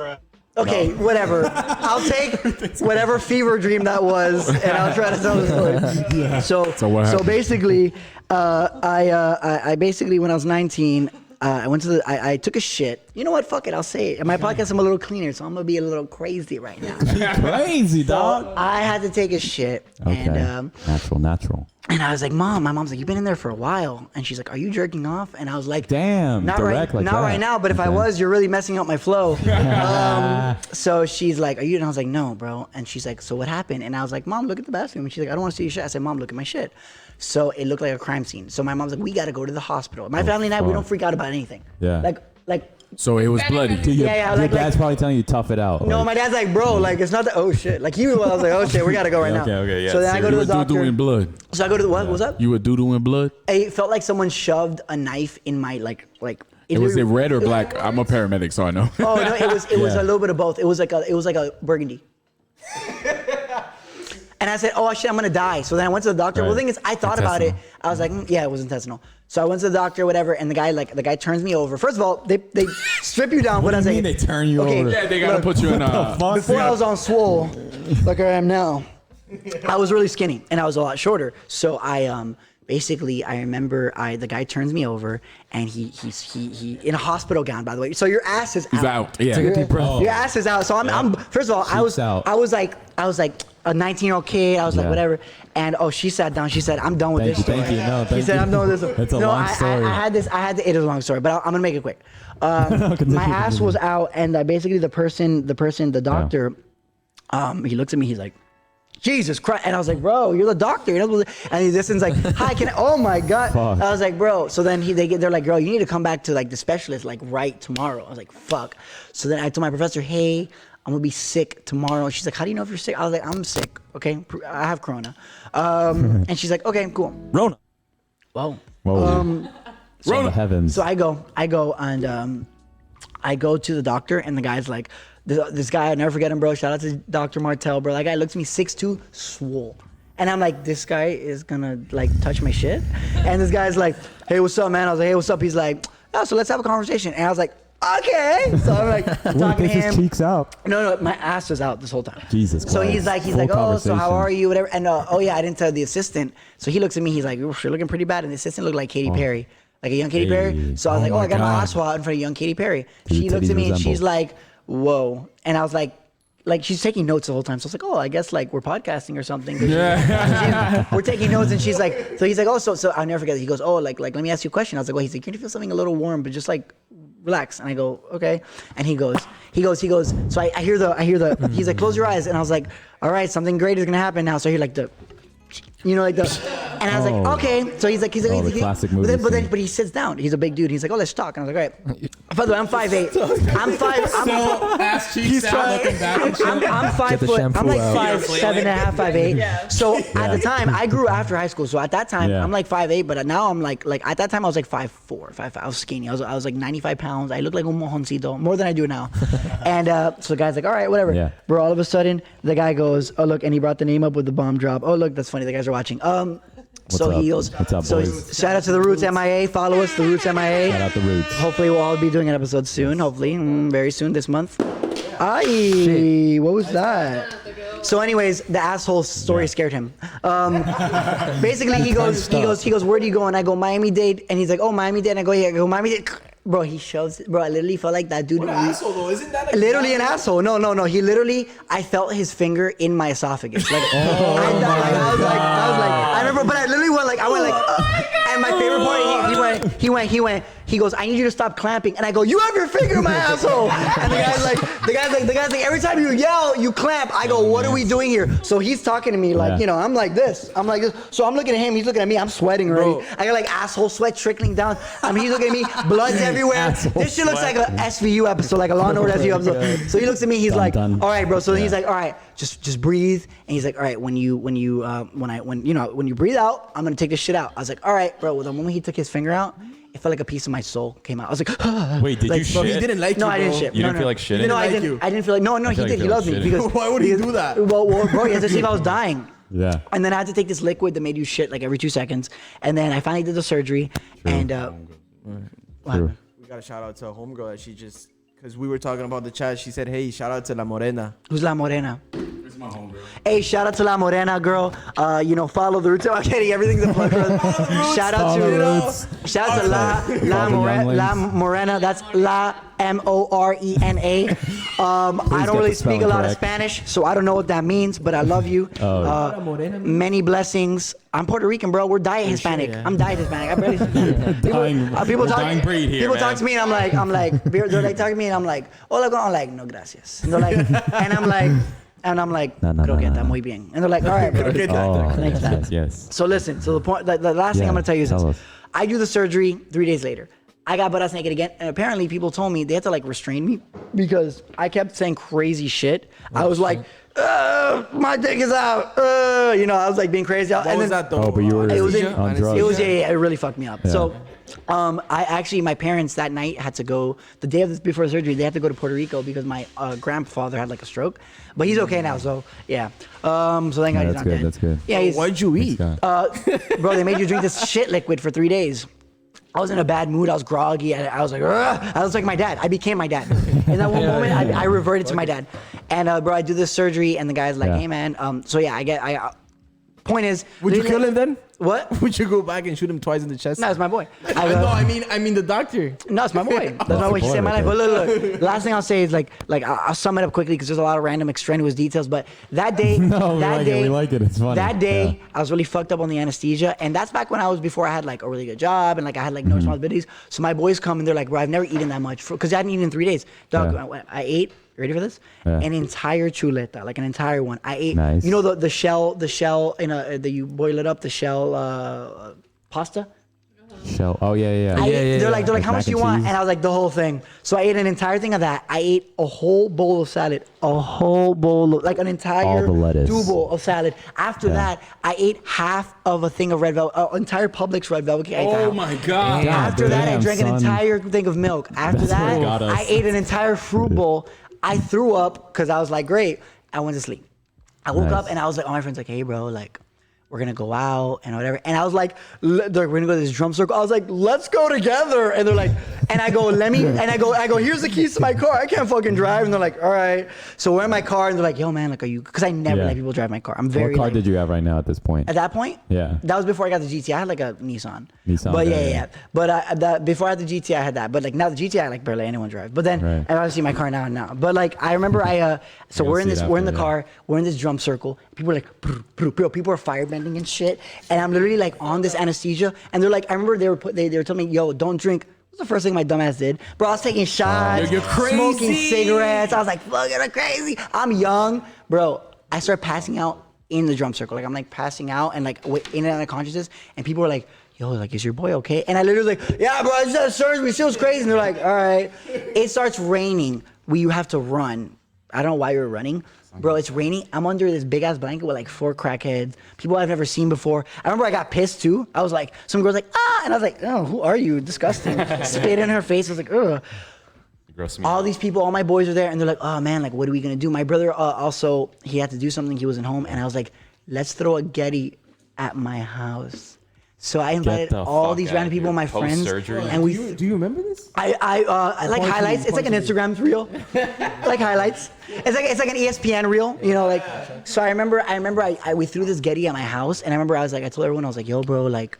Okay, whatever. I'll take whatever fever dream that was, and I'll try to tell the story. So what So happened? basically, I basically when I was 19, I went to I took a shit. You know what? Fuck it. I'll say it. In my podcast, I'm a little cleaner, so I'm gonna be a little crazy right now. Crazy, dog. So I had to take a shit, Okay. and Natural. and I was like, Mom, my mom's like, you've been in there for a while. And she's like, are you jerking off? And I was like, Damn, not direct right, like not that. right now, but if I Okay. was, you're really messing up my flow. So she's like, are you? And I was like, no, bro. And she's like, so what happened? And I was like, Mom, look at the bathroom. And she's like, I don't want to see your shit. I said, Mom, look at my shit. So it looked like a crime scene. So my mom's like, we got to go to the hospital. My family and I, we fuck. don't freak out about anything. Yeah. Like, So it was bloody. yeah, Your like, dad's probably telling you tough it out. no, like, my dad's like, bro, like, it's not the, oh shit. Like, he was, I was like, oh shit, we got to go right now. Okay, yeah, So then I go to You the were doo-doo in doctor. blood. So I go to the, what was up? You were doo-doo in blood? It felt like someone shoved a knife in my like. Was it red or black? I'm a paramedic, so I know. Oh no, it was Yeah. a little bit of both. It was like a burgundy. And I said, oh shit, I'm gonna die. So then I went to the doctor. Well, the thing is, I thought about it. I was like, yeah, it was intestinal. So I went to the doctor, whatever, and the guy turns me over. First of all, they strip you down. What do I you was mean like, they turn you okay, over? Yeah, they gotta look, put you in Before I was on swole, like I am now, I was really skinny and I was a lot shorter. So I basically I remember the guy turns me over and he in a hospital gown, by the way. So your ass is out. He's out. Yeah. Take a deep breath. Your ass is out. So I'm first of all, I was like a 19-year-old kid. I was like Yeah. whatever. And she sat down. She said, "I'm done with this story." Thank you. No, She thank said, you. "I'm done with this." It's a long story. It is a long story, but I'm gonna make it quick. My ass was out, and basically the doctor, he looks at me. He's like, Jesus Christ. And I was like, bro, you're the doctor. And he listens like, hi, oh my God. Fuck. I was like, bro. So then they're like, girl, you need to come back to like the specialist like right tomorrow. I was like, fuck. So then I told my professor, hey, I'm gonna be sick tomorrow. She's like, how do you know if you're sick? I was like, I'm sick. Okay. I have corona. And she's like, okay, cool. Rona. Whoa. Whoa. So the heavens. So I go and I go to the doctor and the guy's like, this guy, I'll never forget him, bro. Shout out to Dr. Martell, bro. That guy looks at me 6'2", swole. And I'm like, this guy is gonna like touch my shit? And this guy's like, hey, what's up, man? I was like, hey, what's up? He's like, oh, so let's have a conversation. And I was like, okay. So I'm like What talking if to his him. cheeks out? No, my ass was out this whole time. Jesus So Christ. he's like, Full oh, so how conversation. are you, whatever. And oh yeah, I didn't tell the assistant. So he looks at me, he's like, you're looking pretty bad. And the assistant looked like Katy Perry, like a young Katy Perry. Hey. So I was like, Oh I got my my ass out in front of young Katy Perry. Who She looks titties at me and resemble? she's like, whoa. And I was like she's taking notes the whole time. So I was like, oh, I guess like we're podcasting or something. We're taking notes, and she's like, so he's like, oh, so I'll never forget. He goes, oh, like let me ask you a question. I was like, well, he's like, you feel something a little warm, but just like relax. And I go, okay. And he goes. So I hear the. He's like, close your eyes. And I was like, all right, something great is gonna happen now. So I hear like the. Like the, and I was like, okay. So he's like, the classic movie but he sits down. He's a big dude. He's like, oh, let's talk. And I was like, all right. By the way, I'm 5'8". I'm 5 the foot. shampoo I'm like out. 5'7.5", 5'8". So at the time, I grew after high school. So at that time, Yeah. I'm like 5'8", but now I'm like at that time I was like 5'4", 5'5". I was skinny. I was like 95 pounds. I looked like un mojoncito, more than I do now. And so the guy's like, all right, whatever. Yeah. Bro, all of a sudden, the guy goes, oh look, and he brought the name up with the bomb drop. Oh look, that's funny. The guys are watching. So up? he goes, What's up, so boys? shout out to the Roots MIA. Follow us, the Roots MIA. Shout out the Roots. Hopefully we'll all be doing an episode soon. Hopefully, very soon this month. Aye, what was that? So, anyways, the asshole story scared him. Basically, he goes, where do you go? And I go, Miami-Dade. And he's like, oh, Miami-Dade. And I go, yeah, Miami-Dade. Bro, he shoves it. Bro, I literally felt like that dude. What an asshole though, isn't that? Literally an asshole. No. He literally, I felt his finger in my esophagus. Like, I was like, I remember, but I literally went like, and my favorite part, he goes, I need you to stop clamping. And I go, you have your finger in my asshole. And the guy's like, every time you yell, you clamp. I go, what are we doing here? So he's talking to me like, I'm like this. So I'm looking at him, he's looking at me, I'm sweating already. Bro. I got like asshole sweat trickling down. He's looking at me, blood's everywhere. This shit looks like a SVU episode, like a Law and Order SVU episode. So he looks at me, he's like, done. all right, bro. So he's like, all right, just breathe. And he's like, all right, when you breathe out, I'm gonna take this shit out. I was like, all right, bro. Well, the moment he took his finger out, it felt like a piece of my soul came out. I was like, Wait, did you Bro, shit? he didn't like no, you, I didn't bro. shit. You no, didn't feel like shitting? No, I Like didn't. you. I didn't feel like. No, he feel like did. He you loves like me shitting. because Why would he do that? Well, bro, he had to see if I was dying. Yeah. And then I had to take this liquid that made you shit like every 2 seconds. And then I finally did the surgery. And True. We got a shout out to a homegirl that she just, because we were talking about the chat, she said, hey, shout out to La Morena. who's La Morena? It's my homegirl. Hey, shout out to La Morena, girl. Follow the Roots. I'm kidding. Everything's a plug for us. Shout out Follow the to Roots. shout out to La YoungLinks. Morena. That's La Morena. I don't get really the speak a spelling lot of correct. Spanish, so I don't know what that means, but I love you. Many blessings. I'm Puerto Rican, bro. We're diet Hispanic. yeah. I'm diet Hispanic. I barely speak Spanish. People talk. dying breed here, People man. talk to me, and I'm like, they're like talking to me, and I'm like, hola, I'm like, no gracias. And they're like, and I'm like, No, no, no, croqueta, no. muy bien. And they're like, all right, bro. Oh, Thanks, yes. So listen, so the point, the last thing Yeah, I'm gonna tell you is this. tell us. I do the surgery 3 days later. I got butt ass naked again, and apparently people told me they had to like restrain me because I kept saying crazy shit. I was like, my dick is out. I was like being crazy. What was that though? Oh, but you were It was in, on drugs. it was it really fucked me up. So, my parents that night had to go the day of this before surgery. They had to go to Puerto Rico because my grandfather had like a stroke, but he's okay now. So yeah. So thank God he's that's not good, dead. that's good. Yeah. He's, What'd you eat? bro, they made you drink this shit liquid for 3 days. I was in a bad mood. I was groggy. I was like, ugh. I was like my dad. I became my dad. In that one moment, I reverted to my dad. And bro, I do this surgery, and the guy's like, Yeah. hey man. So yeah, point is, Would you kill him then? What? Would you go back and shoot him twice in the chest? No, it's my boy. No, I mean the doctor. No, it's my boy. That's not what he boy saved my right life. But look. Last thing I'll say is like I'll sum it up quickly because there's a lot of random extraneous details. But that day, No, we that like it. day, We like it. It's funny. That day, Yeah. I was really fucked up on the anesthesia, and that's back when I was before I had like a really good job and like I had like no responsibilities. So my boys come and they're like, bro, I've never eaten that much because I hadn't eaten in 3 days. Dog, Yeah. I ate. You ready for this? Yeah. An entire chuleta, like an entire one. I ate. Nice. You know the shell in a that you boil it up, the shell pasta. Shell. Oh yeah. They're like, Like how much mac do you and want? cheese? And I was like, the whole thing. So I ate an entire thing of that. I ate a whole bowl of salad, like an entire All the lettuce. bowl of salad. After that, I ate half of a thing of red velvet, entire Publix red velvet cake. Oh my god. Damn. After that, I damn, drank an son. entire thing of milk. After That's what that, got us. I ate an entire fruit bowl. I threw up because I was like, great. I went to sleep. I woke Nice. up and I was like, all my friends like, hey bro, like, we're gonna go out and whatever. And I was like, we're gonna go to this drum circle. I was like, let's go together. And they're like, And I go, here's the keys to my car. I can't fucking drive. And they're like, all right. So we're in my car and they're like, yo, man, like, are you? Because I never let people drive my car. I'm very. What car like, did you have right now at this point? At that point? Yeah. That was before I got the GT. I had like a Nissan. But yeah, yeah. But before I had the GT, I had that. But like now the GT, like barely anyone drives. But then and obviously my car now. But like I remember so we're in the car, we're in this drum circle. People are like, people are firebending and shit. And I'm literally like on this anesthesia. And they're like, I remember they were telling me, yo, don't drink. What's the first thing my dumbass did? Bro, I was taking shots, you're crazy. Smoking cigarettes. I was like, fucking I'm crazy. I'm young. Bro, I started passing out in the drum circle. Like I'm like passing out and like in and out of consciousness. And people were like, yo, like, is your boy okay? And I literally like, yeah, bro, I just had surgery. It feels crazy. And they're like, all right. It starts raining. You have to run. I don't know why you're running. Bro, it's raining. I'm under this big ass blanket with like 4 crackheads, people I've never seen before. I remember I got pissed too. I was like, some girl's like, and I was like, oh, who are you? Disgusting. Spit in her face. I was like, ugh. All these people, all my boys are there, and they're like, oh man, like, what are we gonna do? My brother also, he had to do something. He wasn't home, and I was like, let's throw a Getty at my house. So I invited all these random people, my friends, and we. Do you remember this? I like highlights. It's like an Instagram reel, like highlights. It's like an ESPN reel, you know, like. So I remember we threw this Getty at my house, and I remember I told everyone, I was like, yo, bro, like,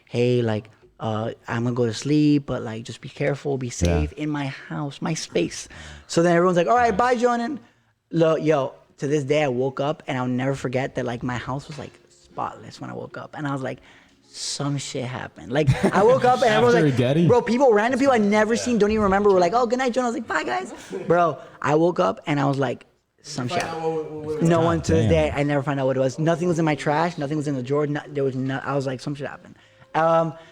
hey, like, I'm gonna go to sleep, but like, just be careful, be safe in my house, my space. So then everyone's like, all right, bye, Jonan. Look, yo, to this day I woke up and I'll never forget that like my house was like spotless when I woke up, and I was like, some shit happened. Like I woke up and everyone was like, bro, random people I'd never seen, don't even remember, were like, oh, good night, Jonan. I was like, bye, guys. Bro, I woke up and I was like, some shit. No one to this day, I never found out what it was. Nothing was in my trash. Nothing was in the drawer. I was like, some shit happened.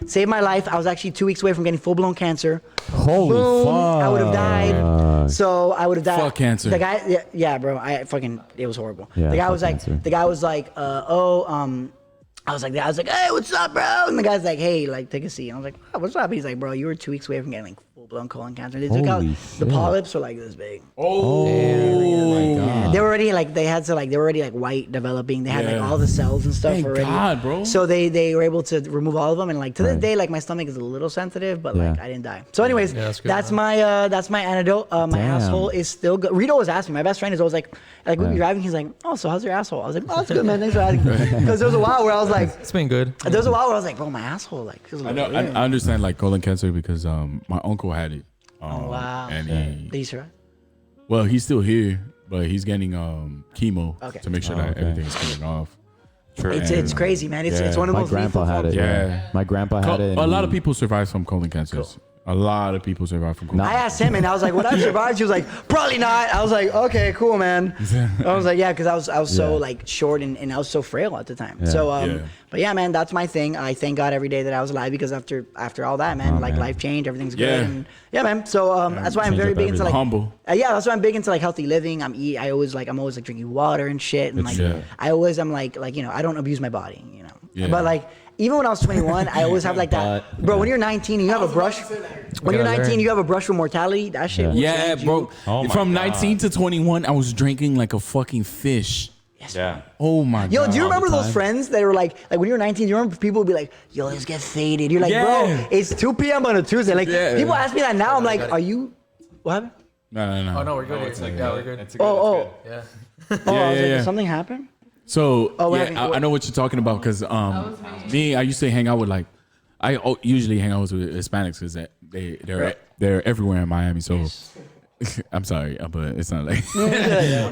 Saved my life. I was actually 2 weeks away from getting full-blown cancer. Holy fuck. I would have died. So I would have died. Fuck cancer. The guy, yeah, bro. It was horrible. Yeah, the guy was like, I was like, hey, what's up, bro? And the guy's like, hey, like, take a seat. And I was like, oh, what's up? He's like, bro, you were 2 weeks away from getting like full-blown colon cancer. They took out the polyps were like this big. Oh my God. They were already like, they were already like white developing. They had like all the cells and stuff already. God, bro. So they were able to remove all of them. And like to this day, like my stomach is a little sensitive, but like I didn't die. So anyways, that's my antidote. My asshole is still good. Rito was asking, my best friend is always like we'd be driving. He's like, oh, so how's your asshole? I was like, oh, it's good, man. Thanks for asking. Because there was a while where I was like, it's been good. There was a while where I was like, bro, my asshole like feels I know. I understand like colon cancer because my uncle had it. Wow. And Did he survive? Well, he's still here, but he's getting chemo to make sure that everything is coming off. It's crazy, man. It's one of the most grandpa had it. Yeah. My grandpa had it. A lot of people survive from colon cancers. Cool. A lot of people survive from colon cancer. I asked him, and I was like, would I survive? He was like, probably not. I was like, okay, cool, man. I was like, yeah, because I was so like short and I was so frail at the time. Yeah. So but yeah, man, that's my thing. I thank God every day that I was alive, because after all that, man, life changed, everything's good. And yeah, man. So that's why I'm very big into like humble. Yeah, that's why I'm big into like healthy living. I'm always like drinking water and shit, and I'm like you know, I don't abuse my body, you know. Yeah. But like even when I was 21, I always have like that. Bro, when you're 19 and you have a brush, when you're 19, you have a brush for mortality. That shit. Yeah, bro. From 19 to 21, I was drinking like a fucking fish. Yes. Yeah. Oh my God. Yo, do you remember those friends that were like when you were 19? Do you remember people would be like, "Yo, let's get faded." You're like, "Bro, it's 2 p.m. on a Tuesday." Like people ask me that now. I'm like, "Are you? What happened?" No. Oh no, we're good. It's like we're good. Yeah. Did something happen? So I know what you're talking about, because I used to hang out with I usually hang out with Hispanics because they're everywhere in Miami. So I'm sorry, but it's not like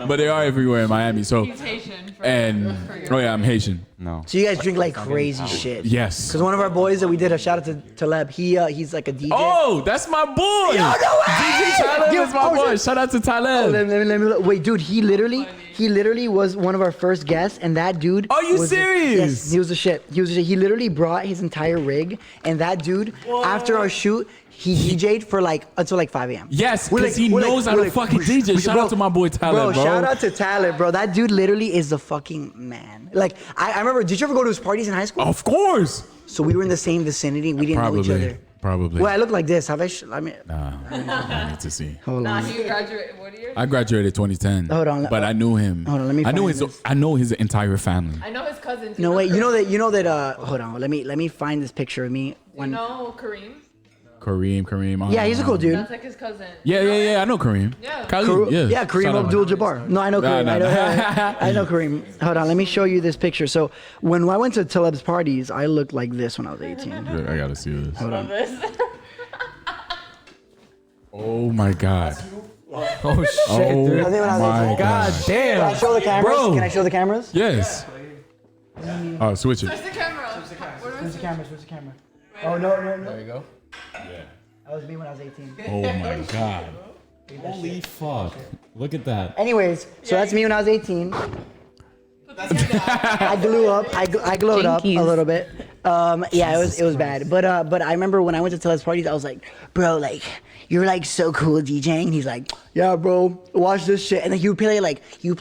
but they are everywhere in Miami. So he's Haitian. I'm Haitian. No. So you guys drink like crazy shit. Yes. Because one of our boys that we did a shout out to Taleb, he's like a DJ. Oh, that's my boy. Yo, no way! DJ Taleb is my boy. Shout out to Taleb. Let me wait, dude. He literally was one of our first guests, and that dude. Are you serious? Yes, he was the shit. He literally brought his entire rig, and that dude, after our shoot, he DJ'd for until 5 a.m. Yes, because he knows how to fucking DJ. Shout out to my boy Taleb, bro. Shout out to Taleb, bro. That dude literally is the fucking man. Like, I remember, did you ever go to his parties in high school? Of course. So we were in the same vicinity. We didn't know each other. Probably. Well, I look like this. Have I? I need to see. Hold on. You graduated what year? I graduated 2010. Hold on. But I knew him. Hold on. Let me. I know his entire family. I know his cousins. No, wait. You know that. Hold on. Let me find this picture of me. You know Kareem? Kareem. Yeah, he's a cool dude. That's like his cousin. Yeah. I know Kareem. Yeah. Khalid, yeah. Kareem Shout out. Abdul-Jabbar. No, I know Kareem. I know Kareem. Hold on, let me show you this picture. So when I went to celebs parties, I looked like this when I was 18. I gotta see this. Hold on. Oh my God. Oh shit, Oh dude. I think when I was 18. my God God. Can I damn. show the cameras? Bro. Can I show the cameras? Yes. Oh, switch it. Where's the camera? Where's the cameras? Where's the camera? Oh, no. There you go. That was me when I was 18. Oh my God. Holy fuck! Look at that. Anyways, so that's me when I was 18. I blew up. I glowed up a little bit. Yeah, it was bad. But I remember when I went to Tel's parties, I was like, bro, like you're like so cool DJing. And he's like, yeah, bro, watch this shit. And then you play like you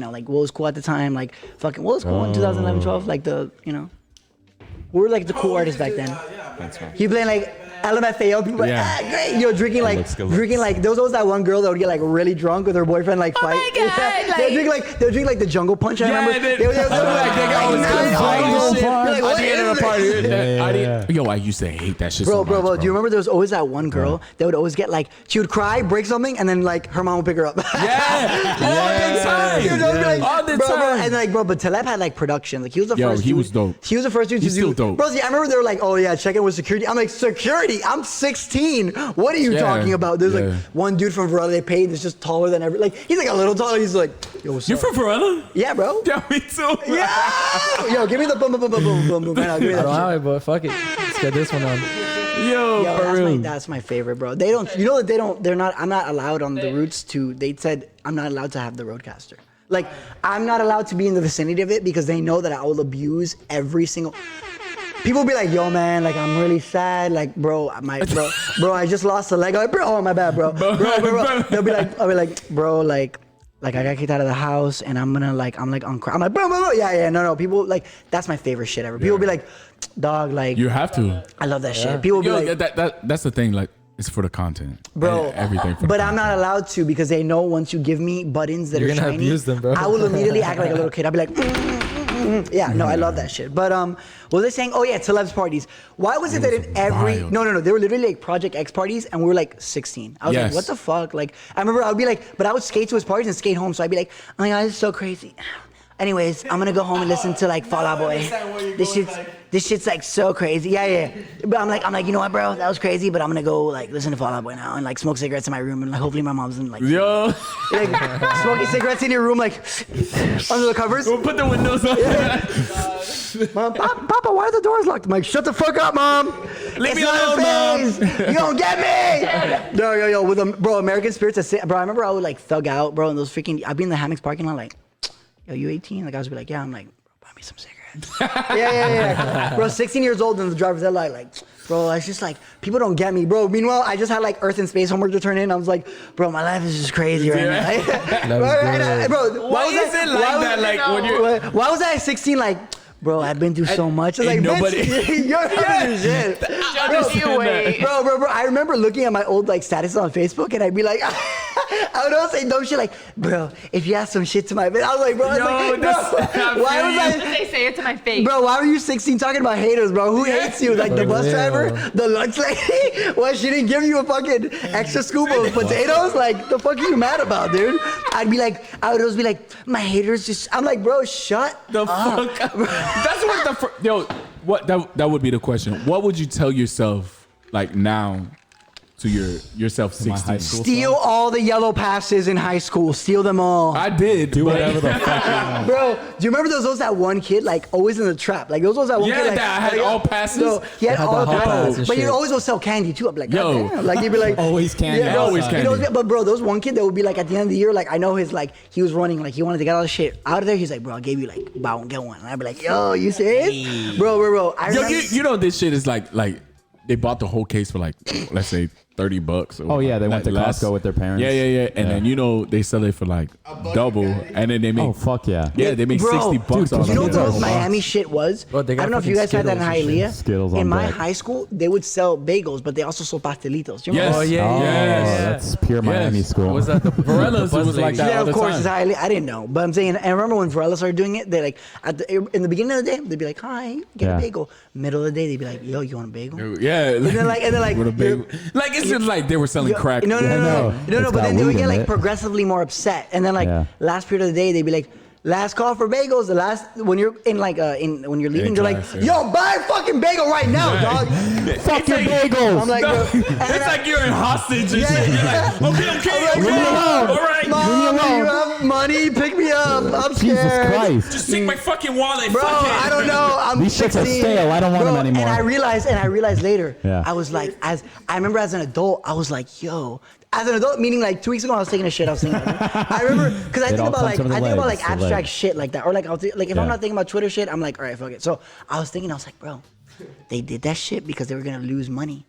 know like what was cool at the time, like fucking what was cool in 2011, 12, like the we were like the cool artists back then. Thanks, man. He playing like LMFAO, people like, great. Drinking like, there was always that one girl that would get like really drunk with her boyfriend, like fight. my God, Yeah. They would drink like the Jungle Punch, I remember. They would Yo, I used to hate that shit Bro, so much, do you remember there was always that one girl that would always get like, she would cry, break something, and then like her mom would pick her up. Yeah, all the time. You know, like, All the bro, time. and like, but Taleb had like production. Like he was the Yo, first. he dude- was dope. He was the first dude to He's do. still dope. Bro, see, I remember they were like, oh yeah, check in with security. I'm like, security? I'm 16. What are you talking about? There's like one dude from Varela they paid that's just taller than ever. Like he's like a little taller. He's like, yo, what's You up? from Varela? Yeah, bro. Yeah, me too. Yeah. Yo, give me the boom, boom, boom, boom, boom, boom, boom. Right now, give me I that don't shit. have it, but fuck it. Let's get this one on. Yo, Yo, for real. that's my favorite, bro. They don't, you know that they don't, they're not, I'm not allowed on the Roots to, they said I'm not allowed to have the Roadcaster. Like, I'm not allowed to be in the vicinity of it because they know that I will abuse every single, people be like, yo, man, like, I'm really sad. Like, bro, I just lost a leg. I'm like, bro, oh, my bad, bro. Bro. They'll be like, I'll be like, bro, like I got kicked out of the house and I'm like on crack. I'm like, bro, yeah, no. People, like, that's my favorite shit ever. People be like, dog, like. You have to. I love that shit. People be Yo, like. that's the thing, like, it's for the content. Bro, everything for but the I'm not allowed to because they know once you give me buttons that You're are gonna shiny, abuse them, bro. I will immediately act like a little kid. I'll be like, yeah, no, I love that shit. But what was they saying? Oh yeah, celebs parties. Why was it that in every wild. no, they were literally like Project X parties, and we were like 16. I was like, Yes. what the fuck? Like, I remember I would be like, but I would skate to his parties and skate home, so I'd be like, oh my god, this is so crazy. Anyways, I'm gonna go home and listen to like Fall Out Boy. This shit's like so crazy. Yeah. But I'm like, you know what, bro? That was crazy, but I'm gonna go like listen to Fall Out Boy now and like smoke cigarettes in my room and like hopefully my mom's in like Yo, like smoking cigarettes in your room like under the covers. we'll put the windows up. Mom, Papa, why are the doors locked? I'm like, shut the fuck up, Mom. Leave It's me not alone, a Mom. phase. You don't get me. Yo, with bro, American Spirits. Bro, I remember I would like thug out, bro, and those freaking. I'd be in the Hammocks parking lot like, yo, you 18? Like I was be like, yeah. I'm like, bro, buy me some cigarettes. yeah. Bro, 16 years old in the driver's ed light, like, bro, it's just like people don't get me, bro. Meanwhile, I just had like Earth and Space homework to turn in. I was like, bro, my life is just crazy right now. Bro, Why is it like that? Like when you're why was I at 16 like, bro, I've been through so much. Like, nobody- bitch, you're having shit. Bro, I remember looking at my old like statuses on Facebook and I'd be like, I would always say dumb shit like, bro, if you ask some shit to my bitch, I was like, bro, why was They say it to my face. Bro, why were you 16 talking about haters, bro? Who hates you? Like the bus driver? The lunch lady? What, she didn't give you a fucking extra scoop of potatoes? Like, the fuck are you mad about, dude? I would always be like, my haters just, I'm like, bro, shut the up. fuck. That's what that would be the question. What would you tell yourself like now to yourself 16? Steal all the yellow passes in high school. Steal them all. I did. Do whatever the fuck you want. Bro, do you remember there was that one kid, like, always in the trap? Like, there was that one kid, like... that had all passes. No, he had all the hot pass passes. and But he'd shit. always go sell candy, too. I'd be like, Yo. God damn. Like, he'd be like... Always candy. Yeah, bro, always he'd candy. but, bro, there was one kid that would be like, at the end of the year, like, I know his, like, he was running, like, he wanted to get all the shit out of there. He's like, bro, I gave you, like, buy one, get one. And I'd be like, yo, you serious? Bro. I Yo, remember... you know this shit is like they bought the whole case for like let's say $30. Oh yeah, they went to last- Costco with their parents. Yeah. And then they sell it for like double, and then they make. Oh fuck yeah. Yeah, they make Bro, $60 dude, on You know it. what the most Skittles. Miami shit was? Bro, they I got don't know if you guys fucking had that in Skittles and shit. Hialeah. Skittles on in my deck. high school, they would sell bagels, but they also sold pastelitos. Do you remember? Yes. Oh yeah, Oh, yeah. that's pure Miami school. Was that the Varela's the buzz was like lady? that. Yeah, all of the course. time. It's highly, I didn't know, but I'm saying. And I remember when Varela started doing it. They like in the beginning of the day, they'd be like, "Hi, get Yeah. a bagel." Middle of the day, they'd be like, "Yo, you want a bagel?" Yeah. And then like, with a bagel. Like it's just like they were selling crack. No. no. But It's got then they would weed get in like it. progressively more upset, and then like Yeah. last period of the day, they'd be like, "Last call for bagels." The last when you're in like when you're leaving, they're class, like, yeah. "Yo, buy a fucking bagel right now, dog." Fuck your bagels. I'm like, No, bro, and then it's like you're in hostage and Yeah. shit. You're like, okay. Leave me alone. All right. Mom, do you have money? Pick me up. I'm Jesus scared. Christ. Just take my fucking wallet. Bro, fuck it. I don't know. I'm These shits are 16. stale. I don't want them anymore. And I realized later. Yeah. I was like, I remember as an adult, I was like, yo. As an adult, meaning like 2 weeks ago, I was taking a shit. I was thinking, I remember because I It think all about comes like from the I think about legs, like the abstract legs. shit like that, or like if I'm Yeah. not thinking about Twitter shit, I'm like, all right, fuck it. So I was like, bro, they did that shit because they were gonna lose money.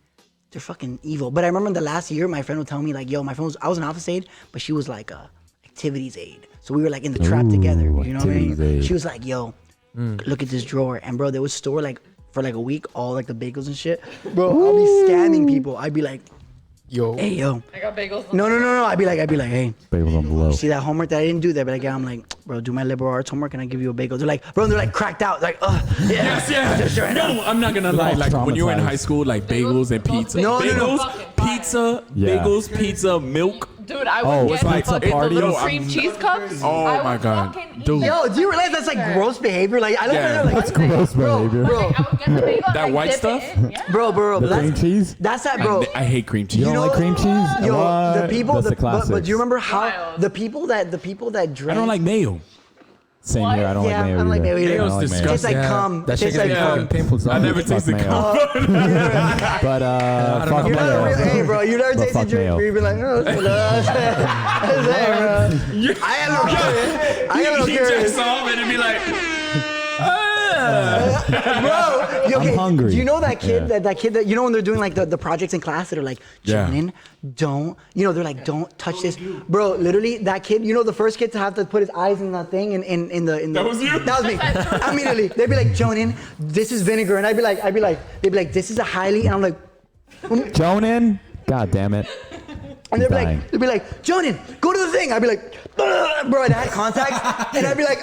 They're fucking evil. But I remember in the last year, my friend would tell me like, yo, my friend was I was an office aide, but she was like a activities aide. So we were like in the trap Ooh, together. You know what I activities mean? aide. She was like, yo, look at this drawer. And bro, they would store like for like a week all like the bagels and shit. Bro, I'll be scamming people. I'd be like, Yo. hey, yo. I got bagels. No. I'd be like, hey, Bagels on below. see that homework that I didn't do there? But like, yeah, I'm like, bro, do my liberal arts homework and I give you a bagel. They're like, bro, they're like cracked out. Like, yeah. Yes. No, I'm not gonna lie. Like when you were in high school, like bagels and pizza. No. Bagels, pizza, Yeah. bagels, pizza, milk. Dude, I Oh, would it's get like fucking party. the little Yo, cream cheese cups. Oh I my would God. fucking eat Dude. them. Yo, do you realize that's like gross behavior? Like, I look at her like, That's gross behavior. bro, I would get the bagel and, That like, white dip it stuff? in. Yeah. bro, The that's, cream cheese? that's that, bro. I hate cream cheese. You don't know- like cream cheese? Yo, What? the people, That's the but do classics. you remember how Wild. the people that drank? I don't like mayo. Same here. I don't Yeah, like mayo I don't like either. mayo either. I don't like Mayo's mayo. Tastes like Yeah, cum. that shit Tastes gets like me cum. fucking pimples. I never Fuck tasted mayo. cum. But don't fuck know. You're not a real, mayo. hey, bro. You never But tasted fuck drink mayo. where you've been like, oh, it's bro. I am no curious. I am no He curious. jacks off and it'd be like, Bro, okay, I'm hungry. do you know that kid? Yeah. That kid that you know when they're doing like the projects in class that are like, Yeah. Jonan, don't. You know they're like, don't touch this, bro. Literally, that kid. You know the first kid to have to put his eyes in that thing in the. That was you? That was me. Immediately, they'd be like, Jonan, this is vinegar, and they'd be like, this is a highly, and I'm like. Jonan? God damn it. And they'd Dying. be like, Jonan, go to the thing. I'd be like, "Ugh," bro, and I had contacts, and I'd be like,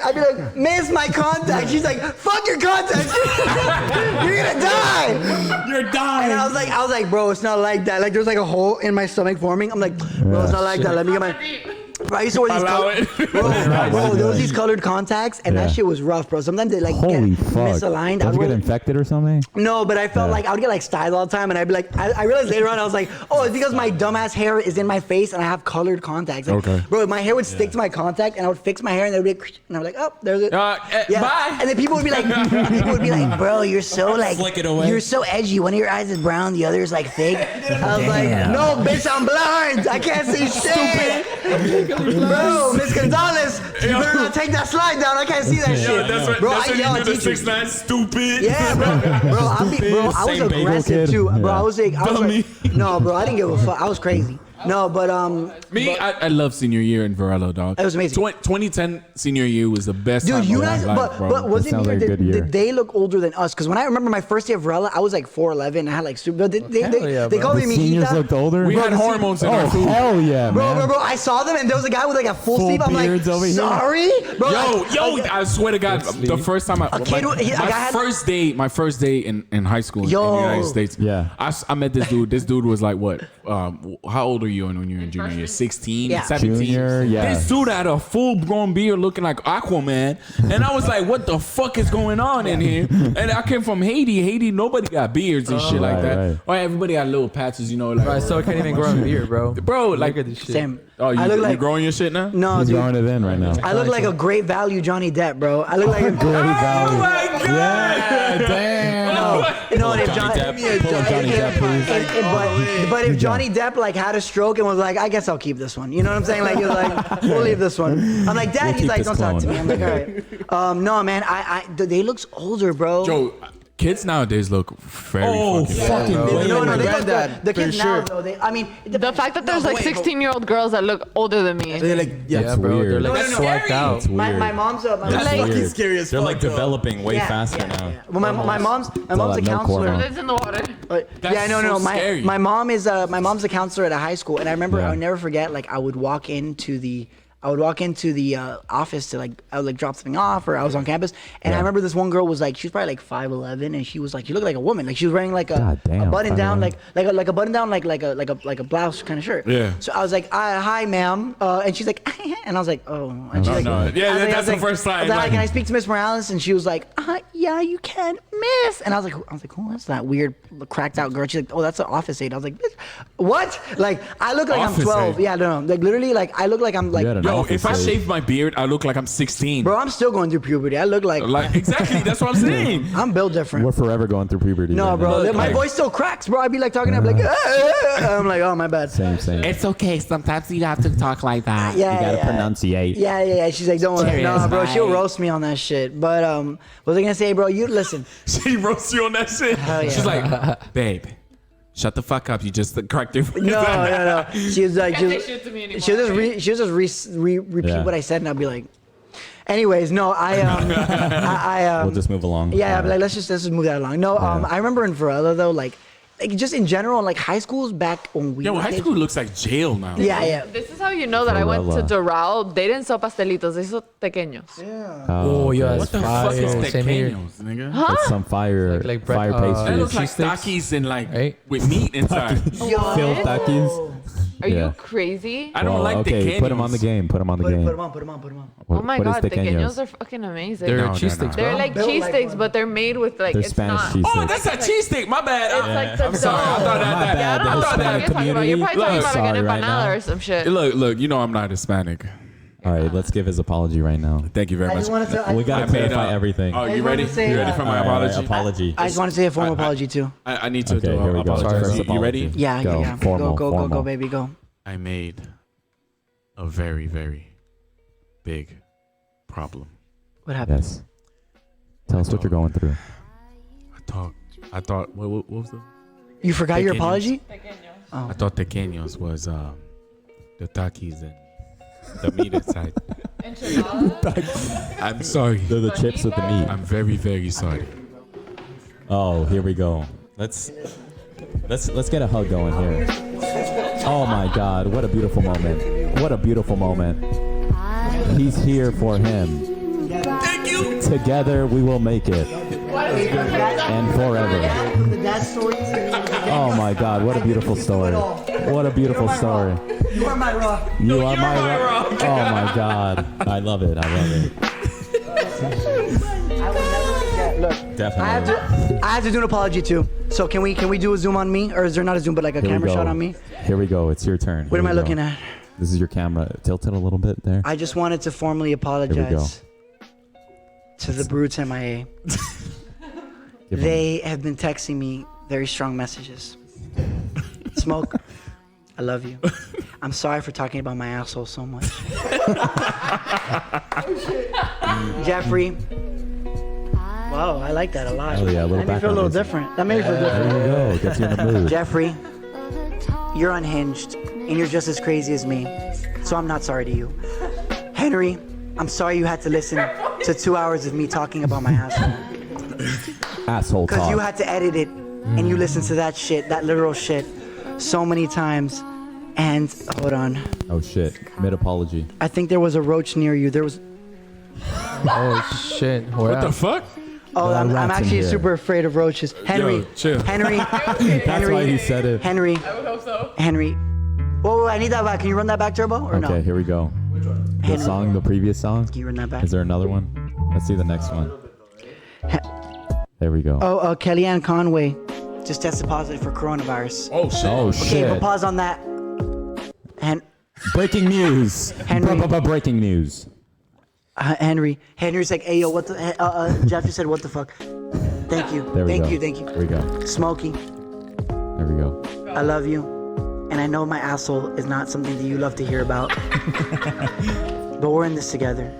miss my contact. She's like, fuck your contacts. You're gonna die. you're dying. And I was like, bro, it's not like that. Like there's like a hole in my stomach forming. I'm like, bro, it's not like that. Let me get my. Bro, I used to wear these Allow colored, it. bro, there was these colored contacts, and Yeah. that shit was rough, bro. Sometimes they like Holy get fuck. misaligned. Don't I'd you get wear- infected or something? No, but I felt Yeah. like I would get like styled all the time, and I'd be like, I realized later on, I was like, oh, it's because my dumbass hair is in my face, and I have colored contacts. Like, Okay. Bro, my hair would stick to my contact, and I would fix my hair, and they would be like, and I'm like, oh, there's it. Bye. And then people would be like, bro, you're so like, Flick it away. you're so edgy. One of your eyes is brown, the other is like fake. I was like, no, bitch, I'm blind. I can't see shit. Bro, Miss Gonzalez, you better not take that slide down. I can't see that shit. Yo, that's what, bro, that's I when yell you at do the teachers. 6ix9ine stupid. Yeah, bro. I was Same bagel aggressive kid. too. Bro, Yeah. I was like, Dummy. no, bro, I didn't give a fuck. I was crazy. No, but Me, I love senior year in Varela, dog. It was amazing. 2010 senior year was the best time dude, you of guys, my life, but bro. was That it sounds weird? like a good year. Did they look older than us? Because when I remember my first day of Varela, I was like 4'11". I had like super. They yeah, they bro. called The me seniors Mijita. looked older? we had hormones in our Oh, food. hell yeah, Bro, man. bro, I saw them and there was a guy with like a full Full sleeve. I'm like, beards over here. sorry, bro. Yo, I swear to God, the first time kid who- he- like, I had- my first day in high school in the Yo. United States. Yeah. I met this dude. This dude was like, what? How old are you when you're in junior year? 16, Yeah. 17. Junior, yeah. This dude had a full grown beard looking like Aquaman, and I was like, what the fuck is going on in here? And I came from Haiti. Haiti, nobody got beards and shit like Right, that. right. Or everybody got little patches, you know, like. Bro, I still can't even grow a beard, bro. Bro, like Look at this shit. Same. Oh, I look you like growing your shit now? no, He's dude. growing it in right now. I look like a great value Johnny Depp, bro. I look like a Great value. Oh my God! Yeah, damn. no. And if Johnny Johnny, Depp. Pull a Johnny Depp, please. but if Johnny Depp like had a stroke and was like, I guess I'll keep this one. You know what I'm saying? Like he was like, we'll leave this one. I'm like, Dad. We'll He's keep like, this don't talk to clone. me. I'm like, all right. No, man. They looks older, bro. Joe, Kids nowadays look very fucking Yeah, way. no, they look granddad, good. The kids for now, sure. though, I mean, The fact that there's like 16-year-old girls that look older than me. They're like, yeah, That's bro. weird. They're like No, no, no. swiped out. That's weird. my mom's a That's Like- weird. scary as They're fuck, like bro. developing way faster now. Well, my mom's a all that milk counselor. hormone. Lives in the water. That's Yeah, no. so scary. My mom's a counselor at a high school, and I remember Yeah. I'll never forget. Like I would walk into the office to I would drop something off, or I was on campus, and I Yeah. remember this one girl was like, she was probably like 5'11", and she was like, she looked like a woman, like she was wearing like a God damn, button down, 5'11". like a button down, like a blouse kind of shirt. Yeah. So I was like, hi, ma'am, and she's like, and I was like, oh, and she's like, no. Yeah, I was that's the first I was sign, like, like- can I speak to Miss Morales? And she was like, yeah, you can, Miss. And I was like, who is that weird cracked out girl? She's like, oh, that's an office aide. I was like, what? Like I look like Office I'm 12. aide? Yeah, no, like literally, like I look like I'm like. You had an Yo, office if I aide. shave my beard, I look like I'm 16. Bro, I'm still going through puberty. I look like Like exactly, that's what I'm saying. I'm built different. We're forever going through puberty. No, right bro, now. my like- voice still cracks, bro. I'd be like talking, I'd be like, I'm like, oh my bad. Same. It's okay. Sometimes you have to talk like that. Yeah, You gotta yeah. pronunciate. Yeah. She's like, don't worry. Serious, No, bro, she'll bye. roast me on that shit. But what was I gonna say, bro? You listen. She roasts you on that shit. Hell yeah. She's like, babe, shut the fuck up. You just cracked your fucking No. She was like, Can't say shit to me anymore. she'll just repeat Yeah. what I said, and I'll be like, anyways, no, I We'll just move along. yeah, but like let's just move that along. No, I remember in Varela though, like just in general, like high schools back when we Yo, were high kids- school looks like jail now. Yeah. This is how you know that I went to Doral. They didn't sell pastelitos. They sold pequeños. Oh, yeah, What that's the fuck is fire. Same here. pequeños, nigga? That's some fire, Like bread- fire That pastries. looks like cheese sticks? Takis and like Right? with meat inside. Filled Takis. Are Yeah. you crazy? I don't Well, like okay, pequeños. put them on the game. Put them on the game. Put them on. What- Oh my what is god, pequeños are fucking amazing. They're No, cheese they're sticks, not. bro. They're like Built cheese like sticks, one. but they're made with like They're it's Spanish not. cheese Oh, sticks. that's a cheesesteak. My bad. It's like the I'm sorry. I dough. thought My that. bad, the I thought What Hispanic are you talking about? You're probably talking community. about like an Sorry right empanada now. or some shit. Look, you know I'm not Hispanic. All right, let's give his apology right now. Thank you very I much. just wanted to. We I gotta made clarify a- everything. Oh, I you just ready? wanted to say, You ready for my All right, apology? apology. I just want to say a formal apology too. I need to Okay, do here we go. apologize. First You ready? apology. Yeah, Go. yeah. Formal, Go, formal. baby, go. I made a very, very big problem. What happened? Yes. Tell us what you're going through. I thought, what was the? You forgot your Pequeños. apology? I thought tequeños was the Takis and the meat inside. I'm sorry. They're the chips with the meat. I'm very, very sorry. Oh, here we go. Let's get a hug going here. Oh my God, what a beautiful moment. What a beautiful moment. He's here for him. Thank you. Together we will make it. And forever. The dad story. Oh my God, what a beautiful story. What a beautiful story. You are my rock. You are my rock. Oh my God. I love it. I love it. I will never forget. Look, Definitely. I have to do an apology too. So can we do a zoom on me, or is there not a zoom but like a Here we camera go. shot on me? Here we go. It's your turn. What Here am I we go. looking at? This is your camera. Tilt it a little bit there. I just wanted to formally apologize to the brutes MIA. Give 'em- They have been texting me very strong messages. Smoke, I love you. I'm sorry for talking about my asshole so much. Jeffrey. Wow, I like that a lot. Oh, yeah, a little that made me feel a little background music. different. That made me feel different. There you go. Gets you in the mood. Jeffrey, you're unhinged and you're just as crazy as me. So I'm not sorry to you. Henry, I'm sorry you had to listen to 2 hours of me talking about my asshole. Asshole Because you talk. had to edit it and you listened to that shit, that literal shit, so many times. And hold on. Oh shit. Mid apology. I think there was a roach near you. There was. Oh shit. What the fuck? Oh, There are I'm rats in actually here. super afraid of roaches. Henry. Yo, chill. Henry. That's why he said it. Henry. I would hope so. Henry. Whoa, I need that back. Can you run that back, Turbo? Or Okay, no? here we go. Which one? The Henry. song, the previous song. Can you run that back? Is there another one? Let's see the next one. There we go. Oh, Kellyanne Conway just tested positive for coronavirus. Oh shit. Oh Okay, shit. but pause on that. Breaking news. Henry. Breaking news. Henry's like, hey, yo, what the... Jeffrey said, what the fuck? Thank you. There we go. Thank you. There we go. Smokey, There we go. I love you. And I know my asshole is not something that you love to hear about. But we're in this together.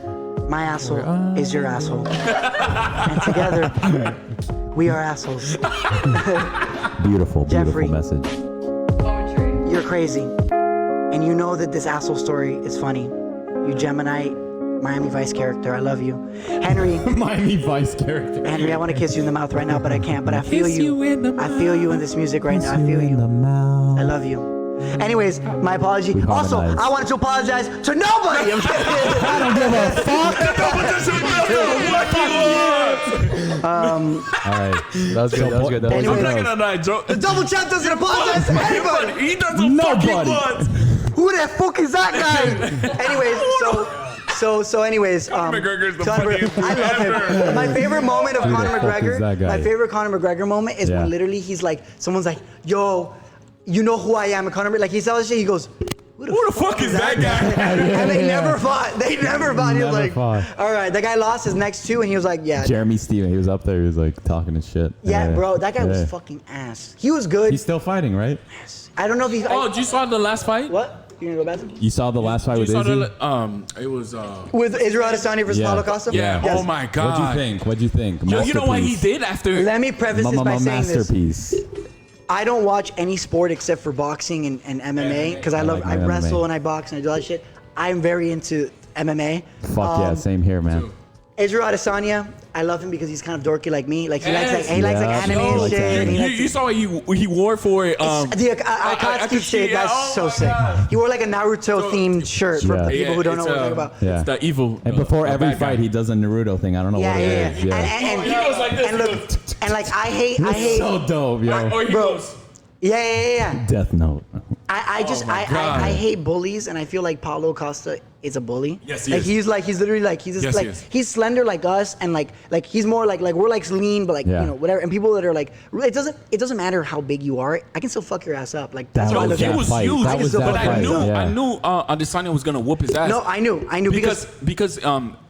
My asshole is your asshole. And together, we are assholes. Beautiful, beautiful Jeffrey. message. You're crazy. And you know that this asshole story is funny. You Gemini, Miami Vice character, I love you. Henry. Miami Vice character. Henry, I want to kiss you in the mouth right now, but I can't. But I feel you. I feel you in this music right now. I feel you. I love you. Anyways, my apology. Also, I wanted to apologize to nobody. I'm kidding. I don't give a fuck. All right. That was good. That was good. That was Anyway, good. I'm not gonna lie, Joe. the double champ doesn't apologize to anybody. He doesn't fucking want. Who the fuck is that guy? Anyways, McGregor's the Conor funniest I love him. ever. My favorite moment of Who the Conor fuck is that McGregor, guy? my favorite Conor McGregor moment is Yeah. when literally he's like, someone's like, yo, you know who I am, and Conor, like he saw this shit, he goes, Who the fuck is that guy? and they never fought. They never fought. He was Never like, fought. all right, that guy lost his next two, and he was like, yeah. Jeremy Steven, he was up there. He was like talking his shit. Yeah, bro, that guy Yeah. was fucking ass. He was good. He's still fighting, right? I don't know if he. Oh, did you saw the last fight? What? You gonna go back? You saw the last fight You with saw Izzy? it was With Israel Adesanya versus Yeah. Paulo Costa? yeah. Yes. Oh my god. What'd you think? What'd you think? Yo, you know what he Masterpiece. did after? Let me preface this by saying this. Masterpiece. I don't watch any sport except for boxing and MMA because I like I my wrestle MMA. and I box and I do all that shit. I'm very into MMA. Fuck yeah, same here, man. Israel Adesanya, I love him because he's kind of dorky like me. Like he likes like he likes like Yeah. anime Yo, and shit. and he You, likes you saw what he wore for it. the I Akatsuki could see shit. it. That's Oh so my sick. God. He wore like a Naruto themed shirt for Yeah. people who don't know what I'm talking about. Yeah. It's the evil. And before the every bad guy. fight, he does a Naruto thing. I don't know Yeah, what yeah, it is. yeah. Yeah. And He goes like this. and look, and like I hate. So dope, yo. Or he Bro. goes. Yeah. Death Note. I just my God. I hate bullies, and I feel like Paulo Costa is a bully. Yes, he like is. he's literally like he's just Yes, he like is. he's slender like us, and like he's more like we're like lean, but like Yeah. you know whatever. And people that are like it doesn't matter how big you are, I can still fuck your ass up. Like that's That what I was look He at. was fight. huge, That was that but I fight, knew yeah. I knew Adesanya was gonna whoop his ass. No, I knew because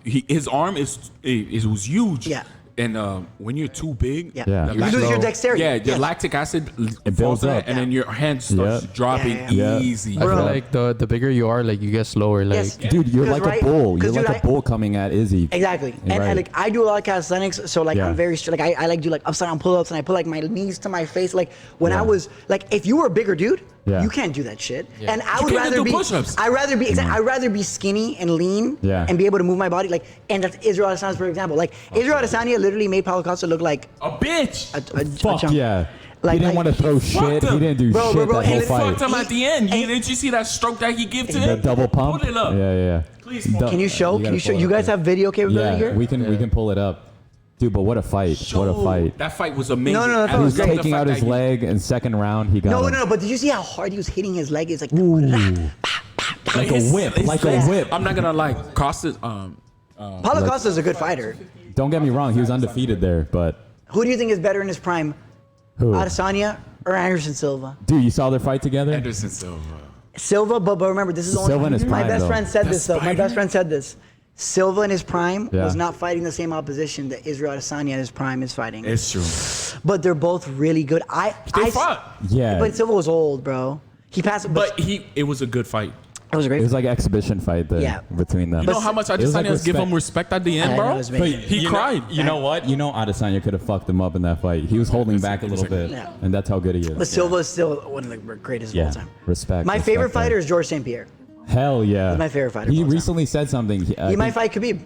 his arm was huge. Yeah. And when you're too big, Yeah. Yeah. You lose your dexterity. Yeah, your Yes. lactic acid It falls builds in up. it, and then your hand starts Yep. dropping Yeah. easy. I feel Bro. like the bigger you are, like you get slower. Like Yes. Dude, you're Because, like right? a bull. You're 'Cause, like dude, a bull coming at Izzy. Exactly. You're And right. like I do a lot of calisthenics, so like Yeah. I'm very like I like do like upside down pull-ups and I put like my knees to my face. Like when Yeah. I was like if you were a bigger dude, Yeah. you can't do that shit. And I You would can't rather do be push-ups. I'd rather be skinny and lean Yeah. and be able to move my body. Like and that's Israel Adesanya for example. Like Israel Adesanya literally made Paulo Costa look like A bitch. a Fuck chump. yeah. Like- he didn't like, want to throw shit. him. He didn't do Bro, shit bro, that and whole it fight. Fucked him at the end. and- Didn't you see that stroke that he gave to The him? double pump. Pull it up. Yeah. Please. Can you show? You Can you gotta show? pull it You up, guys yeah. have video capability Yeah, here? we can pull it up. Dude, but what a fight. What a fight. That fight was amazing. No, that And fight He was was the great. taking fact out that his he- leg in second round. He got No, him. but did you see how hard he was hitting his leg? It's like Like a His- whip. his Like a legs- whip. I'm not gonna lie. Costa. Paulo Costa's a good fighter. Don't get me wrong. He was undefeated there, but Who do you think is better in his prime? who? Adesanya or Anderson Silva? Dude, you saw their fight together? Anderson Silva. Silva, but remember, this is only Silva in his my prime, best though. friend said this though. My best friend said this. Silva in his prime Yeah. was not fighting the same opposition that Israel Adesanya in his prime is fighting. It's true. But they're both really good. They fought. Yeah. But Silva was old, bro. He passed. But it was a good fight. it was a great. It was like an exhibition fight there Yeah. between them. You know how much It was like Adesanya give him respect. respect at the end, I know, bro? it was amazing. He cried. You know what? You know Adesanya could have fucked him up in that fight. He was holding back a little bit, Yeah. and that's how good he is. But Silva is still one of the greatest of yeah, all time. respect. My respect favorite there. fighter is George St. Pierre. Hell yeah. He's my favorite fighter He of all time. recently said something. He might fight Khabib.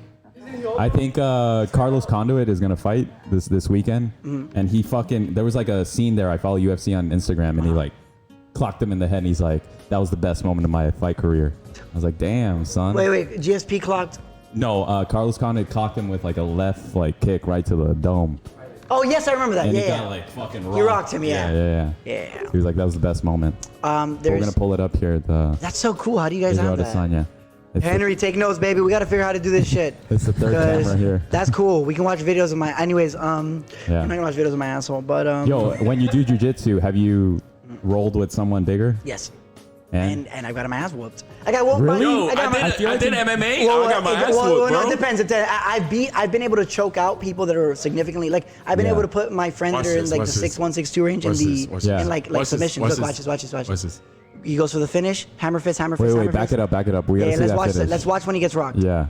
I think Carlos Conduit is gonna fight this weekend, Mm-hmm. and he fucking there was like a scene there. I follow UFC on Instagram, and he like clocked him in the head, and he's like, "That was the best moment of my fight career." I was like, "Damn, son." Wait. GSP clocked. No, Carlos Conduit clocked him with like a left like kick right to the dome, Oh yes, I remember that. and he Yeah. got like fucking rocked. He rocked him, yeah. Yeah. Yeah. He was like, "That was the best moment." But we're There's. gonna pull it up here. The That's so cool. How do you guys Israel have that? Adesanya. It's the- Henry, take notes, baby. We gotta figure out how to do this shit. It's the third 'Cause camera here. That's cool. We can watch videos of my. Anyways, I'm not gonna watch videos of my asshole, but Yo, when you do jujitsu, have you rolled with someone bigger? yes. And And I got my ass whooped. I got whooped Really? by. Yo, I got my. I did MMA. I got my ass well, whooped, no, bro. it depends. I've been able to choke out people that are significantly like. I've been Yeah. able to put my friends Watch that are in this, like watch the this. 6'1", 6'2" range in Watch the this, watch this. in like Watch this, submission. watch Look, this. watch this, watch this, watch Watch this. this. He goes for the finish. Hammer fist, hammer fist, wait, hammer back fist. it up, back it up. We gotta Yeah, see let's that watch finish. it. Let's watch when he gets rocked. Yeah.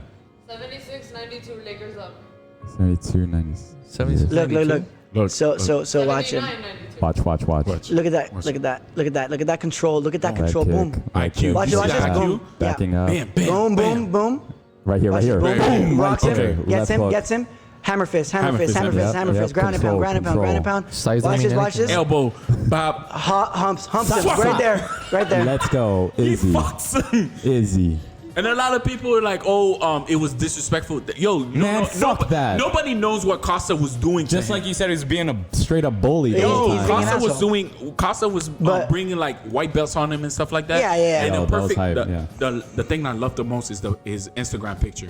76, 72, 90. 70. Look. So watch him. Watch. Look at that. Look at that control. Look at that control. Boom. IQ. Watch You this. see that Boom. IQ? Backing up. Bam, bam, bam. Boom. Right here. Boom. Right Rocks him. there. Gets Left hook. him. Hammer fist. Yep, Ground and control. pound. Sizing Watch mean this. Elbow. Bob. Humps him. Right there. Let's go. He Izzy. fucks him. Izzy. And a lot of people are like, "Oh, it was disrespectful." Yo, Man, fuck that. Nobody knows what Costa was doing. Just like you said, he was being a straight up bully. the Yo, whole he's time. being an Costa was But- bringing like white belts on him and stuff like that. Yeah. And Yo, the that was perfect, hype, the thing I love the most is his Instagram picture.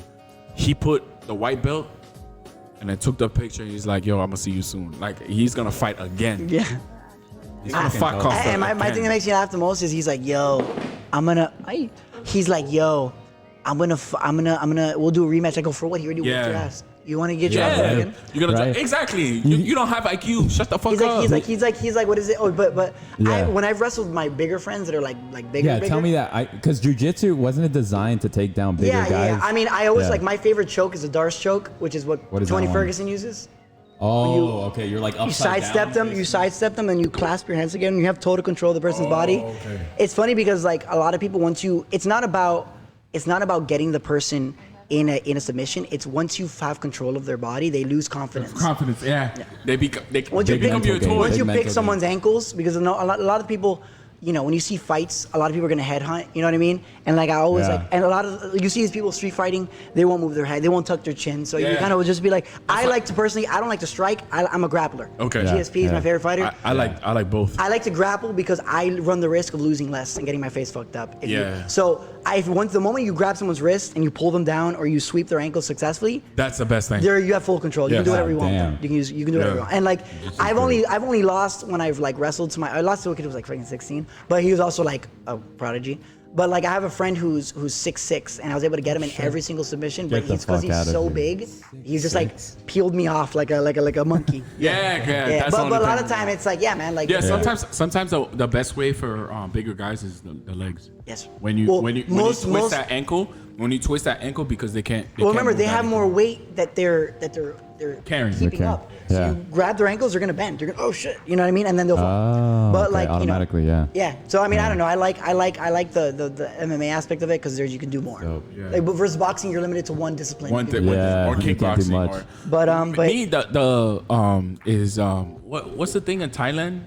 He put the white belt and then took the picture. And he's like, "Yo, I'm gonna see you soon." Like he's gonna fight again. Yeah. He's gonna fight Costa. And my again. thing that makes me laugh the most is he's like, "Yo, he's like, "Yo, we'll do a rematch." I go, "For what?" He already whipped your ass. You want to get your ass Yeah, again? you're gonna Right. exactly. You don't have IQ. Shut the fuck He's up. like, what is it? Oh, but Yeah. when I've wrestled my bigger friends that are like bigger. Yeah, tell me that. Because jujitsu wasn't it designed to take down bigger guys? Yeah. I mean, I always Yeah. like my favorite choke is a Darce choke, which is what is Tony that one? Ferguson uses. Oh, okay. You're like You upside sidestep down. them. You sidestep them, and you clasp your hands together, and you have total control of the person's body. Okay. It's funny because like a lot of people, once you, it's not about getting the person in a submission. It's once you have control of their body, they lose confidence. Confidence, yeah. They become Once you become your mental game. toy. Once you mental pick someone's ankles, because a lot of people, you know, when you see fights, a lot of people are gonna headhunt. You know what I mean? And like I always Yeah. like, and a lot of you see these people street fighting, they won't move their head, they won't tuck their chin. So you Yeah. kind of would just be like, I like to personally, I don't like to strike. I'm a grappler. Okay. GSP is my favorite fighter. I like both. I like to grapple because I run the risk of losing less and getting my face fucked up. So once the moment you grab someone's wrist and you pull them down or you sweep their ankle successfully, That's the best thing. you have full control. You Yeah. can do whatever you God want. damn. You can do whatever you want. And like I've only lost when I've like wrestled to I lost to a kid who was like freaking 16, but he was also like a prodigy. But like I have a friend who's 6'6", and I was able to get him in every single submission. But Get the he's because fuck out he's of so here. big, he's just like peeled me off like a monkey. Yeah. That's But the a lot thing. of time it's like man like Sometimes the best way for bigger guys is the legs. Yes. When you Well, when you twist that ankle, because they can't. Well, remember move they that have ankle. more weight that they're Carrying. keeping Okay. up. So Yeah. you grab their ankles, they're gonna bend. You're gonna oh shit, you know what I mean? And then they'll fall. Oh, But okay, like automatically, you know, yeah. So I mean, I don't know. I like the MMA aspect of it because you can do more. Dope. Yeah. Like, but versus boxing, you're limited to one discipline. One You thing, can- Yeah, or you can't do kickboxing, much. or But me what's the thing in Thailand?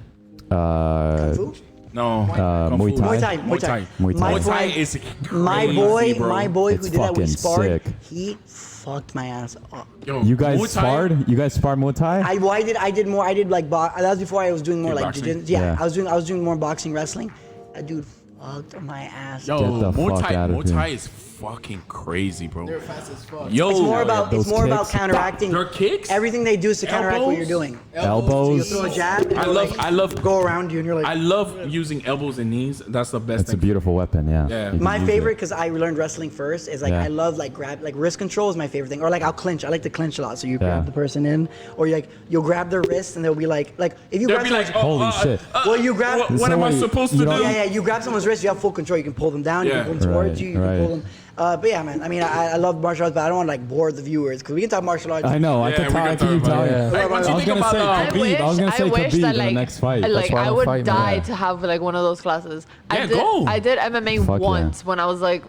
Fu? No, Muay Thai? Muay Thai. Muay Thai. Muay Thai is My crazy, boy bro. who It's did that, we fucking sparred. sick. He fucked my ass up. Yo, You guys Muay Thai- sparred? You guys sparred Muay Thai? I did more. I did like that was before I was doing more like Kickboxing? jiu-jitsu. Yeah, Yeah. I was doing more boxing, wrestling. That dude fucked my ass. Yo, Get the Muay fuck Thai, out of Muay here. Thai is fucking crazy, bro. They're fast as fuck. Yo, It's more about those kicks. counteracting. Their kicks? Everything they do is to counteract what Elbows? you're doing. You Elbows. throw a jab. And I they'll, love go around you, and you're like. I love using elbows and knees. That's the best It's a thing. beautiful weapon, yeah. Yeah. You can My use favorite, it. because I learned wrestling first, is like Yeah. I love like wrist control is my favorite thing. Or like I'll clinch. I like to clinch a lot. So you Yeah. grab the person in, or you'll grab their wrist, and they'll be like if you They'll grab be someone's like, oh, Holy shit. Well, you grab- What am I Somebody- supposed to you do? don't- yeah, you grab someone's wrist, you have full control. You can pull them down, you Yeah. can pull them towards Right, you, you right. can pull them. But yeah, man. I mean, I love martial arts, but I don't want to like bore the viewers because we can talk martial arts. I know. I Yeah, could we talk. can I talk keep about talking. it. Hey, what I you was think gonna about say I Khabib. I was gonna say wish Khabib that in the like, next fight. like why I I'm would fighting, die yeah. to have like one of those classes. Yeah, go. I did MMA Fuck yeah. once when I was like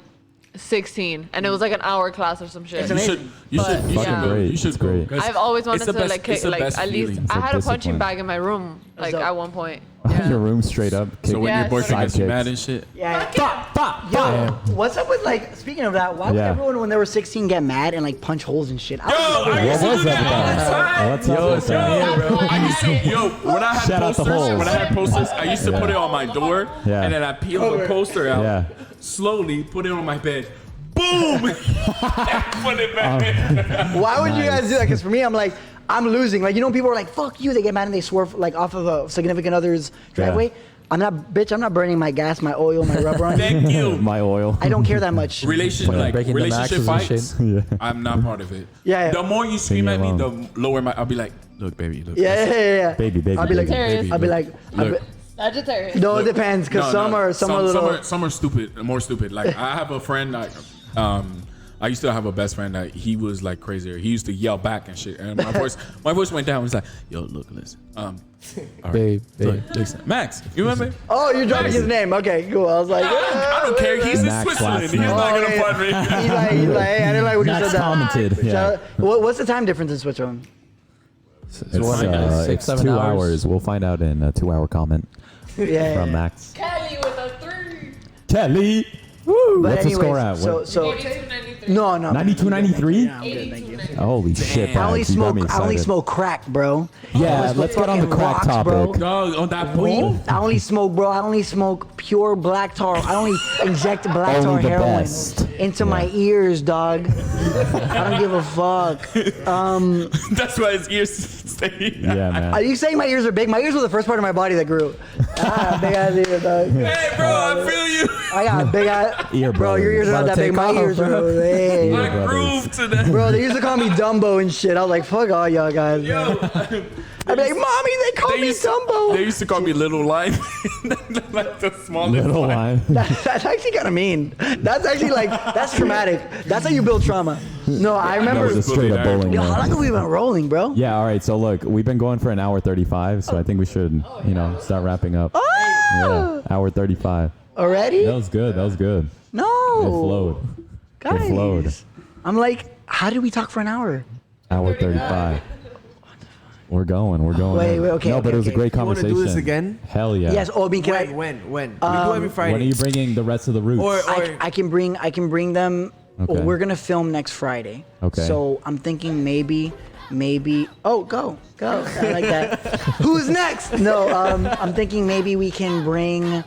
16, and it was like an hour class or some shit. You should Fucking yeah. great. You should It's go. great. 'Cause I've always wanted it's the to best- like it's kick, the like best at least feeling. I had a It's a punching discipline. bag in my room like dope. at one point. Your Yeah. room straight up. So when Yeah, your boyfriend gets you sidekicks. mad and shit, Yeah. Yo, what's up with like? Speaking of that, why would Yeah. everyone when they were 16 get mad and like punch holes and shit? I used to What do was that that all the about? time. What's up with that? I used to, when I had Shout out the holes. I used to put it on my door, Yeah. and then I peel the poster out, Yeah. slowly put it on my bed, boom, and put it back in. Why would you guys do that? Because for me, I'm like, I'm losing. Like, you know, people are like, fuck you. They get mad and they swerve like off of a significant other's driveway. I'm not burning my gas, my oil, my rubber on you. Thank you. My oil. I don't care that much. breaking the Relationship maxes and fights, Yeah. I'm not part of it. Yeah. The more you scream Leave at me me, the lower I'll be like, look, baby, look. Yeah. Baby. I'll be like, Sagittarius. I'll be like, Look. Sagittarius. no, it depends. Because some are a little. some are stupid, more stupid. Like I have a friend, like I used to have a best friend that he was like crazier. He used to yell back and shit, and my voice went down. It was like, yo, look, listen, all right, Babe. listen, Max, you remember? Oh, you're dropping his name. Okay, cool. I was like, I don't care. He's in Max Switzerland. last He's name. not gonna yeah. fund me. He's like, hey, I didn't like what you Max said. That. commented. Yeah. Shout out- What's the time difference in Switzerland? It's 6-7 2 hours. hours. We'll find out in a 2-hour comment Yeah. from Max. Kelly with a 3. Kelly. But What's the anyways, score at? So 82.93. no. 92.93? Yeah, I'm good, thank you. Holy shit, I only Bags, you got me smoke. I only excited. smoke crack, bro. Yeah, let's get on the fucking crack rocks, topic. bro. No, on that Weed. point. I only smoke, bro. I only smoke pure black tar. I only inject black tar Only the heroin best. into my ears, dog. I don't give a fuck. That's why his ears stay. Yeah, man. Are you saying my ears are big? My ears were the first part of my body that grew. Big ass ears, dog. Hey, bro, I feel you. I got big ass. Ear Bro, your ears are not Wanna that big. take My off, ears bro? are big. I brothers. groove to that. Bro, they used to call me Dumbo and shit. I was like, fuck all y'all guys. Yo, I'd be like, Mommy, they call me Dumbo. They used to call me Little Line. Like the smallest Little line. line. That's actually kind of mean. That's actually like, that's traumatic. That's how you build trauma. No, I That remember. was a straight up bowling. Yo, how one. long have we been rolling, bro? Yeah, all right. So look, we've been going for an hour 35, so I think we should, start wrapping up. Oh, Yeah, hour 35. already? That was good. That was good. No. It flowed. Guys. It flowed. I'm like, how did we talk for an hour? Hour 35. We're going. We're going. Wait, in. wait, okay, No, but okay, it was a okay. great You wanna conversation. do this again? Hell yeah. Yes. Oh, I mean, can I? When? We do every Friday. When are you bringing the rest of the roots? Or I can bring them. Okay. Well, we're gonna film next Friday. Okay. So I'm thinking maybe. Oh, go. I like that. Who's next? No, I'm thinking maybe we can bring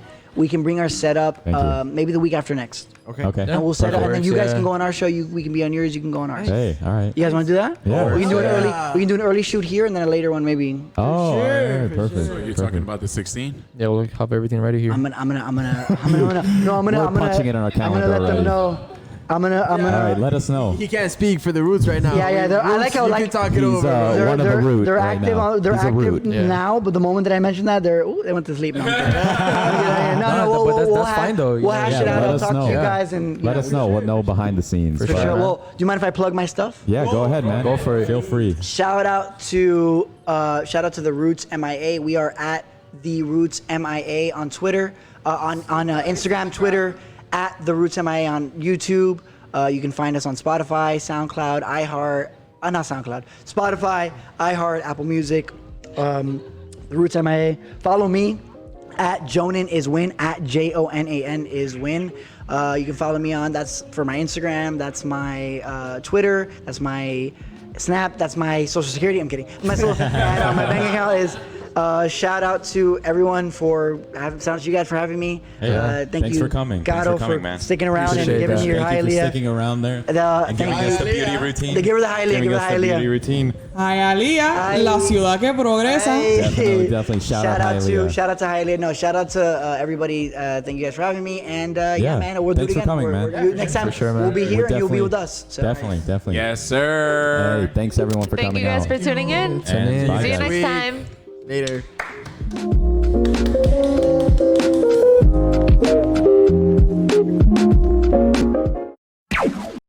our setup. Thank you. Maybe the week after next. Okay. Okay. And we'll set up, and then you guys Yeah. can go on our show. We can be on yours. You can go on ours. Hey, all right. You guys want to do that? Yeah. We can do an Yeah. early. We can do an early shoot here, and then a later one maybe. Oh, all sure, right, for perfect. So you're perfect. talking about the 16? Yeah, we'll have everything ready here. I'm gonna punching it in our I'm calendar gonna let them already. know. I'm gonna. All right, let us know. He can't speak for the Roots right now. Yeah, yeah, I like how, you like, can talk it He's, over. bro. one of the root they're right active. now. They're He's a active root. Yeah. now, but the moment that I mentioned that, they went to sleep. No, I'm kidding. No, but that's fine, though. We'll hash Yeah, it out. let I'll us talk know. to you Yeah. guys and Let us know what behind the scenes. For but- sure. Well, do you mind if I plug my stuff? Yeah, go ahead, man. Go for it. Feel free. Shout out to the Roots MIA. We are at the Roots MIA on Twitter, on Instagram, Twitter, at the Roots MIA on YouTube. You can find us on Spotify, SoundCloud, iHeart, not SoundCloud, Spotify, iHeart, Apple Music, the Roots MIA. Follow me at Jonan is Win, at JONAN is Win. You can follow me on, that's for my Instagram, that's my Twitter, that's my Snap, that's my social security. I'm kidding. My bank account is. Shout out to everyone shout out to you guys for having me. Hey, thank thanks you, for coming. Gato, Thanks for coming, man. sticking around Appreciate and giving that. me your Thank you for Hialeah. sticking around there. And giving Thank us the you. beauty routine. They give her the Hialeah, Giving give her us the the beauty Hialeah. routine. Hialeah, la ciudad que progresa. Definitely. Shout out Hialeah. Shout out to Hialeah. No, shout out to everybody. Thank you guys for having me. And yeah, man, we'll do it Thanks for again. coming, man. Next time For sure, man. we'll be here We're and you'll be definitely- with us. So. Definitely. Yes, sir. Hey, thanks everyone for Thank coming you guys out. for tuning in. And bye, See you guys. next time. Later.